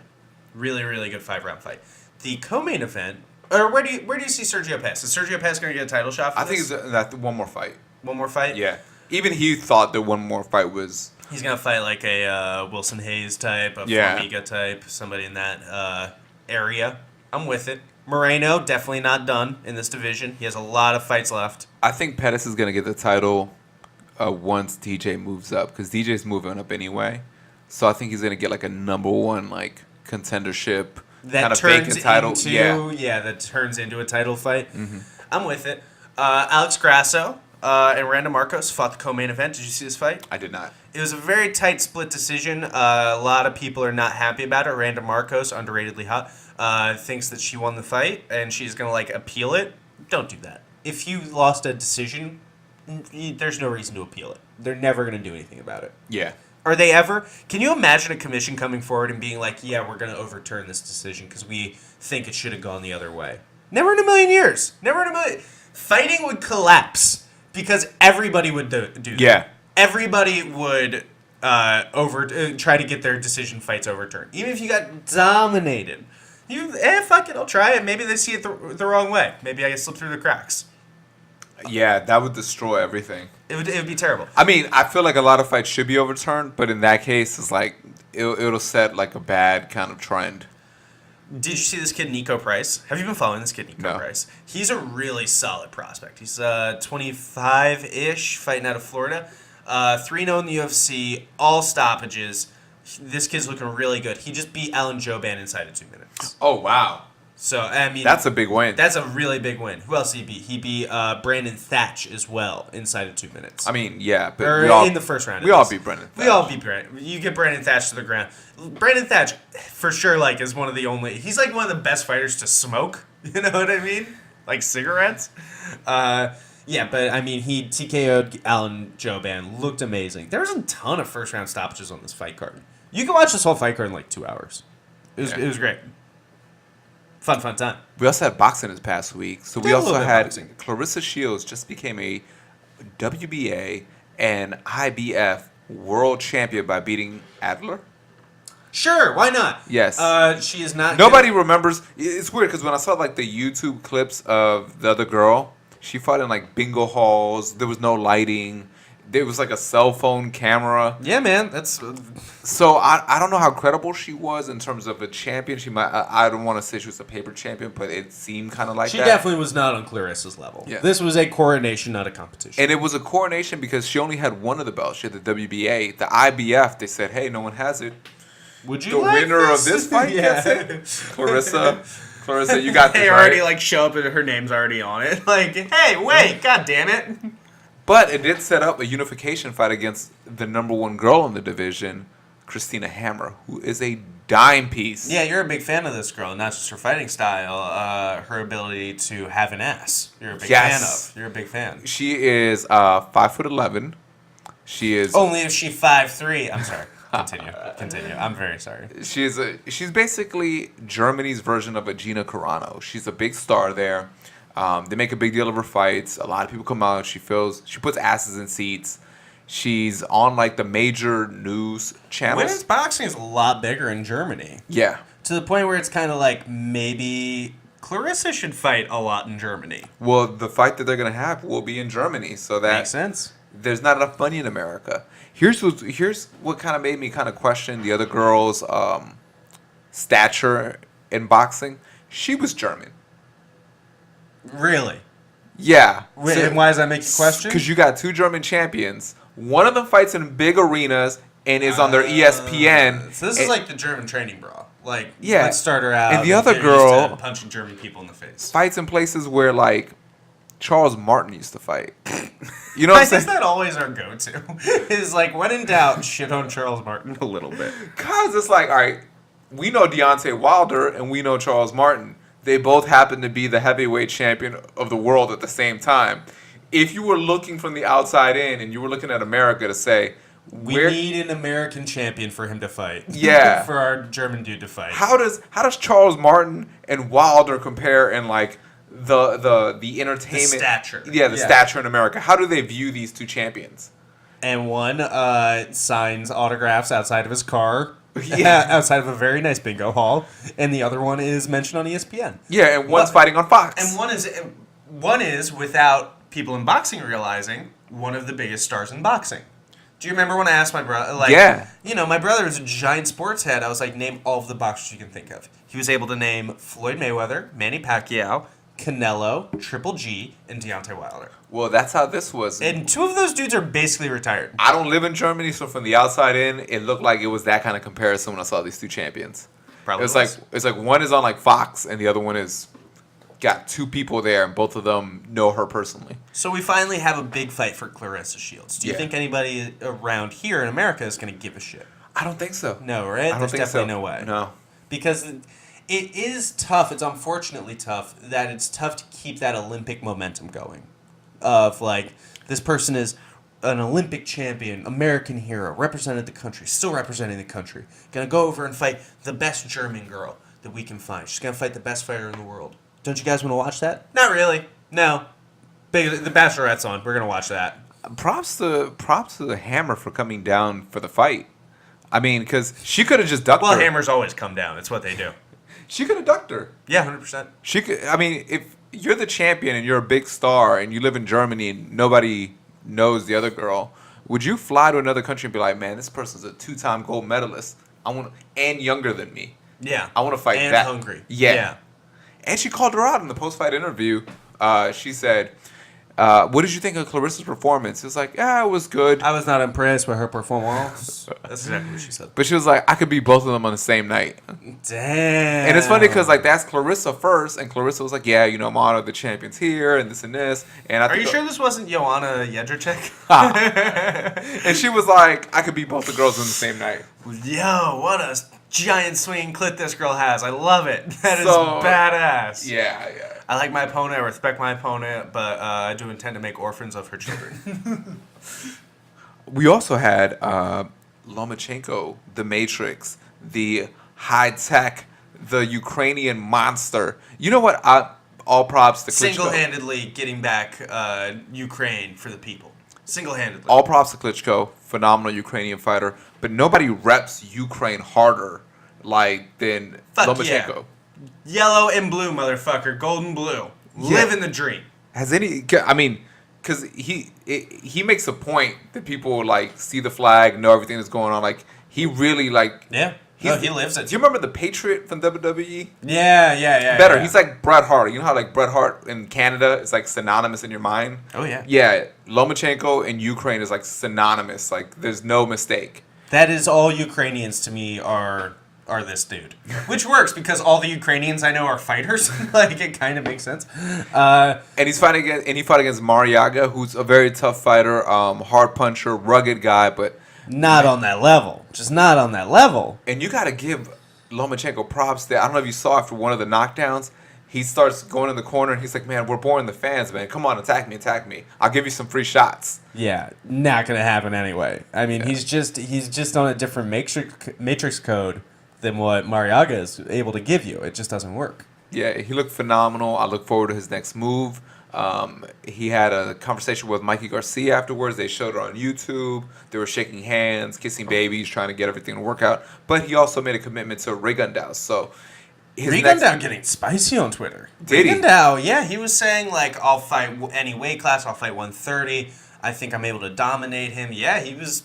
Really, really good 5-round fight. The co-main event, or where do you see Sergio Pettis? Is Sergio Pettis going to get a title shot for I this? think it's that one more fight. One more fight? Yeah. Even he thought that one more fight was... He's going to fight like a Wilson Hayes type, a Formiga type, somebody in that area. I'm with it. Moreno, definitely not done in this division. He has a lot of fights left. I think Pettis is going to get the title once DJ moves up, because DJ's moving up anyway. So I think he's going to get like a number one like contendership, That kind of turns vacant title. into that turns into a title fight. Mm-hmm. I'm with it. Alex Grasso and Randa Marcos fought the co-main event. Did you see this fight? I did not. It was a very tight split decision. A lot of people are not happy about it. Randa Marcos, underratedly hot, thinks that she won the fight and she's going to like appeal it. Don't do that. If you lost a decision, there's no reason to appeal it. They're never going to do anything about it. Yeah. Are they ever? Can you imagine a commission coming forward and being like, yeah, we're going to overturn this decision because we think it should have gone the other way? Never in a million years. Never in a million. Fighting would collapse because everybody would do that. Yeah. Everybody would try to get their decision fights overturned. Even if you got dominated. Fuck it, I'll try it. Maybe they see it the wrong way. Maybe I get slipped through the cracks. Yeah, that would destroy everything. It would be terrible. I mean, I feel like a lot of fights should be overturned, but in that case, it's like it'll set like a bad kind of trend. Did you see this kid, Nico Price? Have you been following this kid, Nico No. Price? He's a really solid prospect. He's 25-ish, fighting out of Florida. 3-0 in the UFC, all stoppages. This kid's looking really good. He just beat Alan Jouban inside of 2 minutes. Oh, wow. So, I mean... That's a big win. That's a really big win. Who else did he beat? He beat Brandon Thatch as well inside of 2 minutes. I mean, yeah, but or in the first round. We all beat Brandon Thatch. We all beat Brandon. You get Brandon Thatch to the ground. Brandon Thatch, for sure, like, is one of the only... He's, like, one of the best fighters to smoke. You know what I mean? Like cigarettes. Yeah, but, I mean, he TKO'd Alan Jouban. Looked amazing. There was a ton of first-round stoppages on this fight card. You can watch this whole fight card in, like, 2 hours. It was great. Fun time. We also had boxing this past week. So we Did a also little bit had boxing. Clarissa Shields just became a WBA and IBF world champion by beating Adler. Sure, why not? Yes. She is not... Nobody remembers. It's weird because when I saw like the YouTube clips of the other girl, she fought in like bingo halls. There was no lighting. There was like a cell phone camera. Yeah, man, that's... So I don't know how credible she was in terms of a champion. She might. I don't want to say she was a paper champion, but it seemed kind of like She that. definitely was not on Clarissa's level. Yeah. This was a coronation, not a competition. And it was a coronation because she only had one of the belts. She had the WBA. The IBF, they said, hey, no one has it. Would you The like winner this? of this fight gets it. Clarissa, you got this, They right? already like show up and her name's already on it. Like, hey, wait, god damn it. But it did set up a unification fight against the number one girl in the division, Christina Hammer, who is a dime piece. Yeah, you're a big fan of this girl, not just her fighting style, her ability to have an ass. You're a big fan of. You're a big fan. She is 5'11". She is Only if she 5'3". I'm sorry. Continue. I'm very sorry. she's basically Germany's version of a Gina Carano. She's a big star there. They make a big deal of her fights. A lot of people come out. She puts asses in seats. She's on like the major news channels. Women's boxing is a lot bigger in Germany. Yeah. To the point where it's kind of like maybe Clarissa should fight a lot in Germany. Well, the fight that they're gonna have will be in Germany, so that Makes sense. there's not enough money in America. Here's what kind of made me kind of question the other girl's stature in boxing. She was German. Really? Yeah. Wait, and why does that make you question? Because you got two German champions. One of them fights in big arenas and is on their ESPN. So this is like the German training bra. Like, Yeah. let's start her out. And the other get used to girl- punching German people in the face. Fights in places where like Charles Martin used to fight. You know what I'm Is saying? that always our go-to? Is like, when in doubt, shit on Charles Martin a little bit. Cause it's like, all right, we know Deontay Wilder and we know Charles Martin. They both happen to be the heavyweight champion of the world at the same time. If you were looking from the outside in and you were looking at America to say, We need an American champion for him to fight. Yeah. For our German dude to fight. how does Charles Martin and Wilder compare in like the entertainment stature. the stature in America. How do they view these two champions? And one signs autographs outside of his car, Yeah. outside of a very nice bingo hall, and the other one is mentioned on ESPN. Yeah, and one's fighting on Fox. And one is without people in boxing realizing one of the biggest stars in boxing. Do you remember when I asked my brother? Like, Yeah. You know, my brother is a giant sports head. I was like, name all of the boxers you can think of. He was able to name Floyd Mayweather, Manny Pacquiao, Canelo, Triple G, and Deontay Wilder. Well, that's how this was. And two of those dudes are basically retired. I don't live in Germany, so from the outside in, it looked like it was that kind of comparison when I saw these two champions. Probably It's like one is on like Fox and the other one is got two people there and both of them know her personally. So we finally have a big fight for Clarissa Shields. Do you Yeah. think anybody around here in America is going to give a shit? I don't think so. No, right? I don't There's think definitely so. no way. No. Because it is tough. It's unfortunately tough that it's tough to keep that Olympic momentum going. Of like, this person is an Olympic champion, American hero, represented the country, still representing the country. Gonna go over and fight the best German girl that we can find. She's gonna fight the best fighter in the world. Don't you guys want to watch that? Not really. No. The Bachelorette's on. We're gonna watch that. Props to the Hammer for coming down for the fight. I mean, because she could have just ducked Well, her. hammers always come down. It's what they do. She could have ducked her. Yeah, 100%. She could. I mean, if you're the champion and you're a big star and you live in Germany and nobody knows the other girl, would you fly to another country and be like, man, this person's a 2-time gold medalist. And younger than me. Yeah. I want to fight and that. hungry. Yeah. And she called her out in the post-fight interview. She said, what did you think of Clarissa's performance? It was like, yeah, it was good. I was not impressed with her performance. That's exactly what she said. But she was like, I could beat both of them on the same night. Damn. And it's funny because like that's Clarissa first, and Clarissa was like, yeah, you know, I'm honored the champion's here, and this and this. And I Are you sure this wasn't Joanna Jedrzejczyk? And she was like, I could beat both the girls on the same night. Yo, what a giant swinging clit this girl has. I love it. That is So, badass. Yeah. I like my opponent. I respect my opponent, but I do intend to make orphans of her children. We also had Lomachenko, the Matrix, the high tech, the Ukrainian monster. You know what? All props to Klitschko. Single-handedly getting back Ukraine for the people. Single-handedly. All props to Klitschko, phenomenal Ukrainian fighter. But nobody reps Ukraine harder than Fuck Lomachenko. Yellow and blue, motherfucker. Gold and blue. Yeah. Living the dream. Because he makes a point that people see the flag, know everything that's going on. He really Yeah. He lives it. Do you remember the Patriot from WWE? Yeah. Better. Yeah. He's like Bret Hart. You know how Bret Hart in Canada is synonymous in your mind? Oh, yeah. Yeah. Lomachenko in Ukraine is synonymous. There's no mistake. That is all Ukrainians to me are this dude. Which works because all the Ukrainians I know are fighters. It kind of makes sense. And he fought against Mariaga, who's a very tough fighter, hard puncher, rugged guy, but Not on that level. Just not on that level. and you got to give Lomachenko props there. I don't know if you saw after one of the knockdowns, he starts going in the corner and he's like, "Man, we're boring the fans, man. Come on, attack me. I'll give you some free shots." Yeah, not gonna happen anyway. I mean, he's just on a different matrix code than what Mariaga is able to give you. It just doesn't work. Yeah, he looked phenomenal. I look forward to his next move. He had a conversation with Mikey Garcia afterwards. They showed it on YouTube. They were shaking hands, kissing babies, trying to get everything to work out. But he also made a commitment to Rigondeaux. So Rigondeaux getting spicy on Twitter. Did he? Rigondeaux, yeah, he was saying I'll fight any weight class. I'll fight 130. I think I'm able to dominate him. Yeah, he was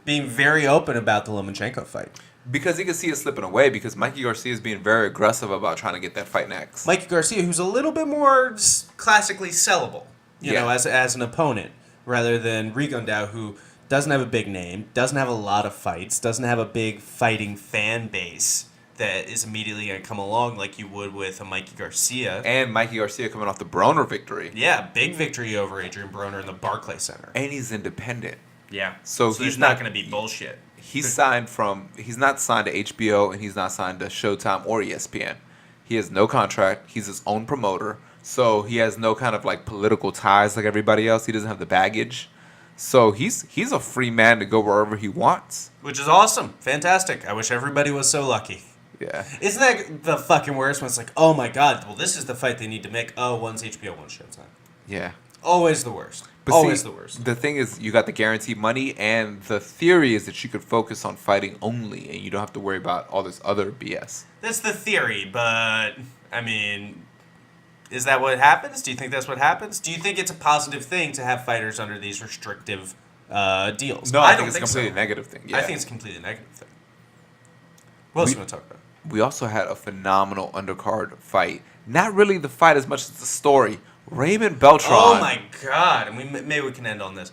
Being very open about the Lomachenko fight. Because he could see it slipping away because Mikey Garcia is being very aggressive about trying to get that fight next. Mikey Garcia, who's a little bit more classically sellable. you know, as an opponent, rather than Rigondeaux, who doesn't have a big name, doesn't have a lot of fights, doesn't have a big fighting Fan base that is immediately going to come along like you would with a Mikey Garcia. And Mikey Garcia coming off the Broner victory. Yeah, big victory over Adrian Broner in the Barclays Center. And he's independent. Yeah. So he's he's not not- going to be bullshit. He's not signed to HBO and he's not signed to Showtime or ESPN. He has no contract. He's his own promoter. So he has no kind of political ties like everybody else. He doesn't have the baggage. So he's a free man to go wherever he wants. Which is awesome. Fantastic. I wish everybody was so lucky. Yeah. Isn't that the fucking worst when it's like, oh my god, well, this is the fight they need to make. Oh, one's HBO, one's Showtime. Yeah. Always the worst. But Always see, the worst. The thing is, you got the guaranteed money, and the theory is that you could focus on fighting only, and you don't have to worry about all this other BS. That's the theory, but I mean, is that what happens? Do you think that's what happens? Do you think it's a positive thing to have fighters under these restrictive deals? No, I think don't it's a completely negative thing. Yeah. I think it's a completely negative thing. What else do you want to talk about? We also had a phenomenal undercard fight. Not really the fight as much as the story. Raymond Beltran. Oh my god! And maybe we can end on this.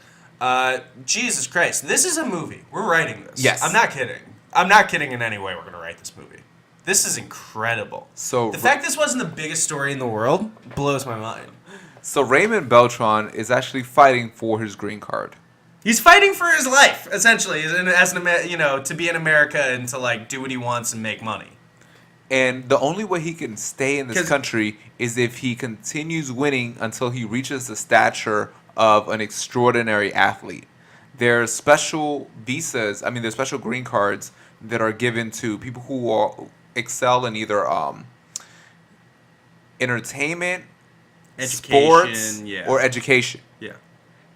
Jesus Christ! This is a movie. We're writing this. Yes. I'm not kidding. I'm not kidding in any way. We're gonna write this movie. This is incredible. So the fact this wasn't the biggest story in the world blows my mind. So Raymond Beltran is actually fighting for his green card. He's fighting for his life, essentially, to be in America and to like do what he wants and make money. And the only way he can stay in this country is if he continues winning until he reaches the stature of an extraordinary athlete. There's special visas, there's special green cards that are given to people who excel in either entertainment, sports, or education. Yeah.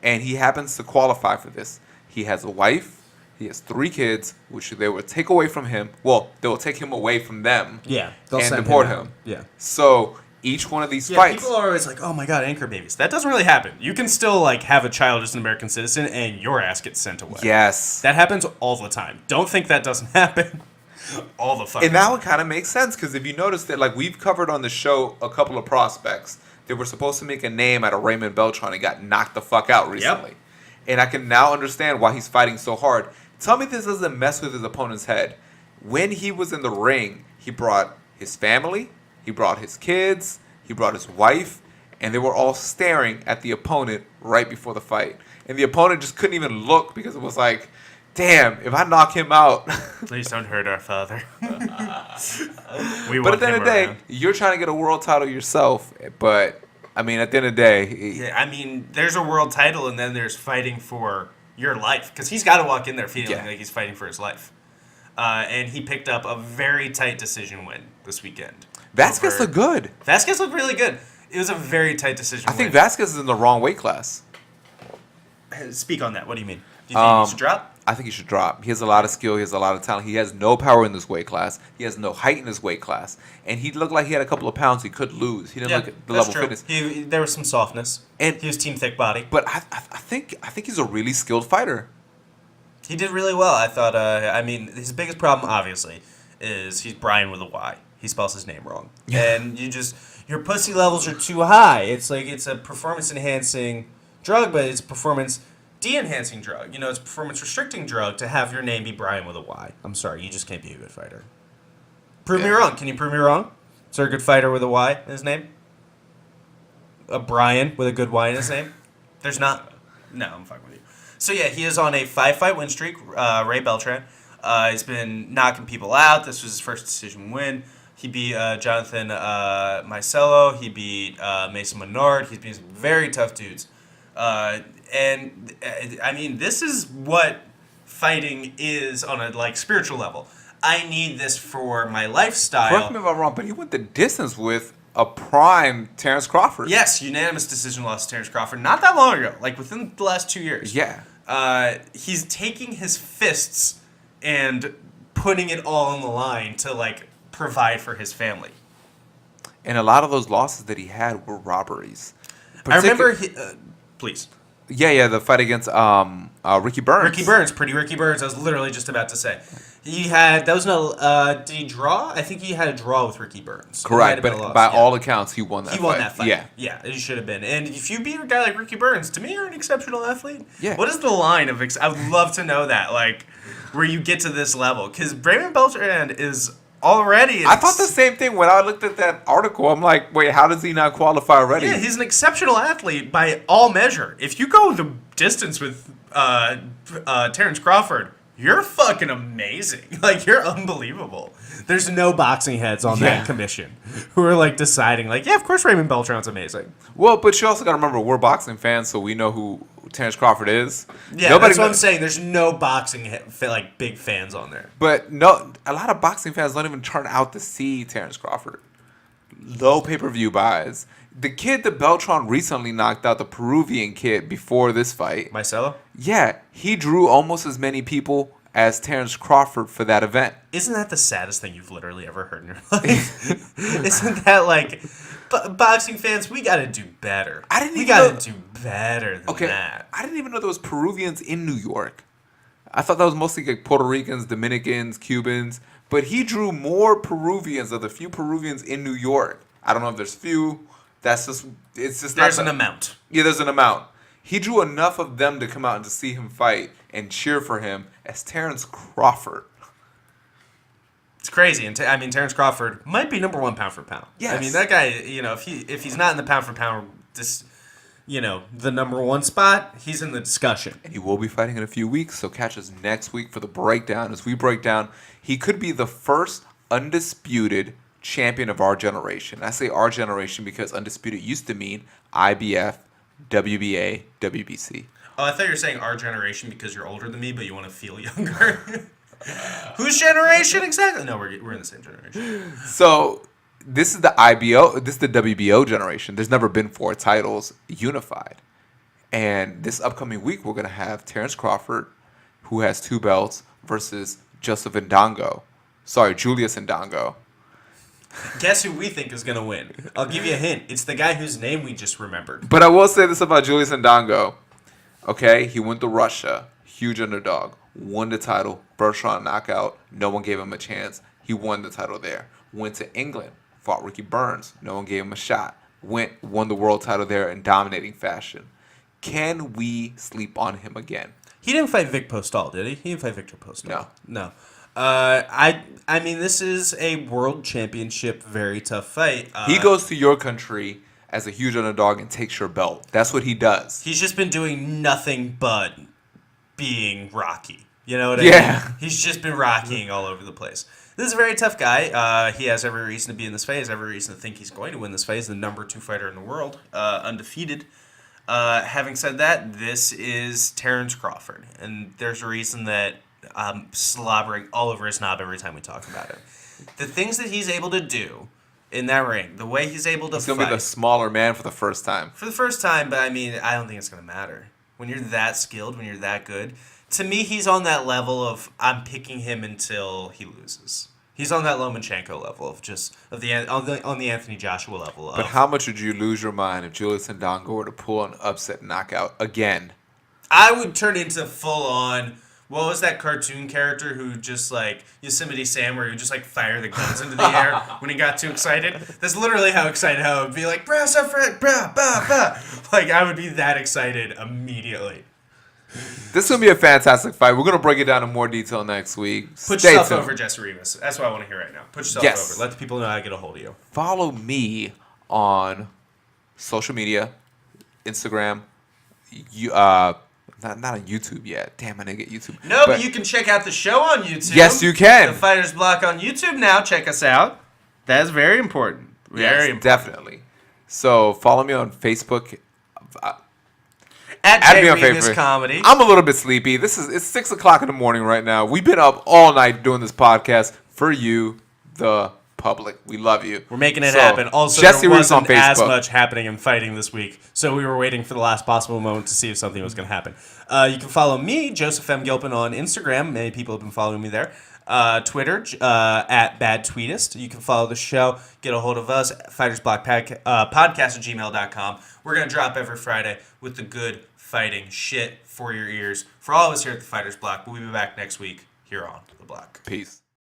And he happens to qualify for this. He has a wife. He has 3 kids, which they will take away from him. Well, they will take him away from them. Yeah. And deport him. Yeah. So each one of these Yeah, fights. people are always like, "Oh my God, anchor babies." That doesn't really happen. You can still like have a child as an American citizen, and your ass gets sent away. Yes. That happens all the time. Don't think that doesn't happen. All the fucking. And now it kind of makes sense because if you notice that, like we've covered on the show a couple of prospects that were supposed to make a name out of Raymond Beltran and got knocked the fuck out recently. Yep. And I can now understand why he's fighting so hard. Tell me this doesn't mess with his opponent's head. When he was in the ring, he brought his family, he brought his kids, he brought his wife, and they were all staring at the opponent right before the fight. And the opponent just couldn't even look because it was like, damn, if I knock him out. Please don't hurt our father. But at the end of the day, you're trying to get a world title yourself. But, at the end of the day. Yeah, there's a world title and then there's fighting for your life. Because he's got to walk in there feeling like he's fighting for his life. And he picked up a very tight decision win this weekend. Vasquez looked good. Vasquez looked really good. It was a very tight decision I think Vasquez is in the wrong weight class. Speak on that. What do you mean? Do you think he should drop? I think he should drop. He has a lot of skill. He has a lot of talent. He has no power in this weight class. He has no height in his weight class. And he looked like he had a couple of pounds he could lose. He didn't look at the level of fitness. There was some softness. And he was team thick body. But I think he's a really skilled fighter. He did really well. I thought, his biggest problem, obviously, is he's Brian with a Y. He spells his name wrong. Yeah. And your pussy levels are too high. It's like it's a performance-enhancing drug, but it's a performance de-enhancing drug. It's a performance-restricting drug to have your name be Brian with a Y. I'm sorry, you just can't be a good fighter. Prove me wrong. Can you prove me wrong? Is there a good fighter with a Y in his name? A Brian with a good Y in his name? There's not. No, I'm fucking with you. So yeah, he is on a 5-fight win streak. Ray Beltran. He's been knocking people out. This was his first decision win. He beat Jonathan Micello. He beat Mason Menard. He's beat some very tough dudes. This is what fighting is on a spiritual level. I need this for my lifestyle. Correct me if I'm wrong, but he went the distance with a prime Terrence Crawford. Yes, unanimous decision loss to Terrence Crawford. Not that long ago, within the last 2 years. Yeah. He's taking his fists and putting it all on the line to provide for his family. And a lot of those losses that he had were robberies. I remember please. Yeah, the fight against Ricky Burns. Pretty Ricky Burns. I was literally just about to say. Did he draw? I think he had a draw with Ricky Burns. Correct, but by all accounts, he won that fight. He won that fight. Yeah, it should have been. And if you beat a guy like Ricky Burns, to me, you're an exceptional athlete. Yeah. What is the line of? I would love to know that, where you get to this level, because Raymond Beltran is already. I thought the same thing when I looked at that article. I'm like, wait, how does he not qualify already? Yeah, he's an exceptional athlete by all measure. If you go the distance with Terrence Crawford, you're fucking amazing. You're unbelievable. There's no boxing heads on that commission who are deciding, of course Raymond Beltran's amazing. Well, but you also got to remember, we're boxing fans, so we know who Terrence Crawford is. Yeah, that's what I'm saying. There's no boxing like big fans on there. But no, a lot of boxing fans don't even turn out to see Terrence Crawford. Low pay-per-view buys. The kid that Beltran recently knocked out, the Peruvian kid, before this fight. Marcelo? Yeah, he drew almost as many people as Terrence Crawford for that event. Isn't that the saddest thing you've literally ever heard in your life? Isn't that like, boxing fans, we got to do better. We got to do better than that. I didn't even know there was Peruvians in New York. I thought that was mostly like Puerto Ricans, Dominicans, Cubans. But he drew more Peruvians of the few Peruvians in New York. I don't know if there's few. There's an amount. Yeah, there's an amount. He drew enough of them to come out and to see him fight and cheer for him as Terrence Crawford. It's crazy. And Terrence Crawford might be number 1 pound for pound. Yes. I mean, that guy, if he's not in the pound for pound, the number 1 spot, he's in the discussion. And he will be fighting in a few weeks, so catch us next week for the breakdown. As we break down, he could be the first undisputed champion of our generation. I say our generation because undisputed used to mean IBF, WBA, WBC. Oh, I thought you were saying our generation because you're older than me, but you want to feel younger. Whose generation exactly? No, we're in the same generation. So this is the IBO, this is the WBO generation. There's never been 4 titles unified. And this upcoming week, we're going to have Terrence Crawford, who has 2 belts, versus Julius Indongo. Guess who we think is going to win? I'll give you a hint. It's the guy whose name we just remembered. But I will say this about Julius Indongo. Okay, he went to Russia, huge underdog, won the title, first round knockout, no one gave him a chance. He won the title there. Went to England, fought Ricky Burns, no one gave him a shot. Won the world title there in dominating fashion. Can we sleep on him again? He didn't fight Vic Postal, did he? He didn't fight Victor Postal. No. I mean, this is a world championship, very tough fight. He goes to your country as a huge underdog and takes your belt. That's what he does. He's just been doing nothing but being Rocky. You know what I mean? He's just been Rockying all over the place. This is a very tough guy. He has every reason to be in this fight. He has every reason to think he's going to win this fight. He's the number 2 fighter in the world, undefeated. Having said that, this is Terrence Crawford. And there's a reason that I'm slobbering all over his knob every time we talk about it. The things that he's able to do in that ring, the way he's able to fight. He's going to be the smaller man for the first time. For the first time, but I mean, I don't think it's going to matter. When you're that skilled, when you're that good, to me, he's on that level of I'm picking him until he loses. He's on that Lomachenko level of on the Anthony Joshua level. But how much would you lose your mind if Julius Indongo were to pull an upset knockout again? I would turn into full on. What was that cartoon character who just like Yosemite Sam, where he would just like fire the guns into the air when he got too excited? That's literally how excited I would be. Like, brah, suffrage, brah, bah, bah. Like, I would be that excited immediately. This is going to be a fantastic fight. We're going to break it down in more detail next week. Put yourself over, Jesse Rivas. That's what I want to hear right now. Put yourself over. Let the people know how to get a hold of you. Follow me on social media, Instagram, not on YouTube yet. Damn, I didn't get YouTube. No, but you can check out the show on YouTube. Yes, you can. The Fighters Block on YouTube now. Check us out. That is very important. Very important. Definitely. So follow me on Facebook. At J Rivas Comedy. I'm a little bit sleepy. It's 6 o'clock in the morning right now. We've been up all night doing this podcast for you, the public. We love you. We're making it happen. Also, Jesse there Rivas on wasn't as Facebook. much happening in fighting this week, so we were waiting for the last possible moment to see if something was going to happen. You can follow me, Joseph M. Gilpin, on Instagram. Many people have been following me there. Twitter, at BadTweetist. You can follow the show. Get a hold of us, FightersBlock podcast at gmail.com. We're going to drop every Friday with the good fighting shit for your ears. For all of us here at the Fighters Block, we'll be back next week here on The Block. Peace.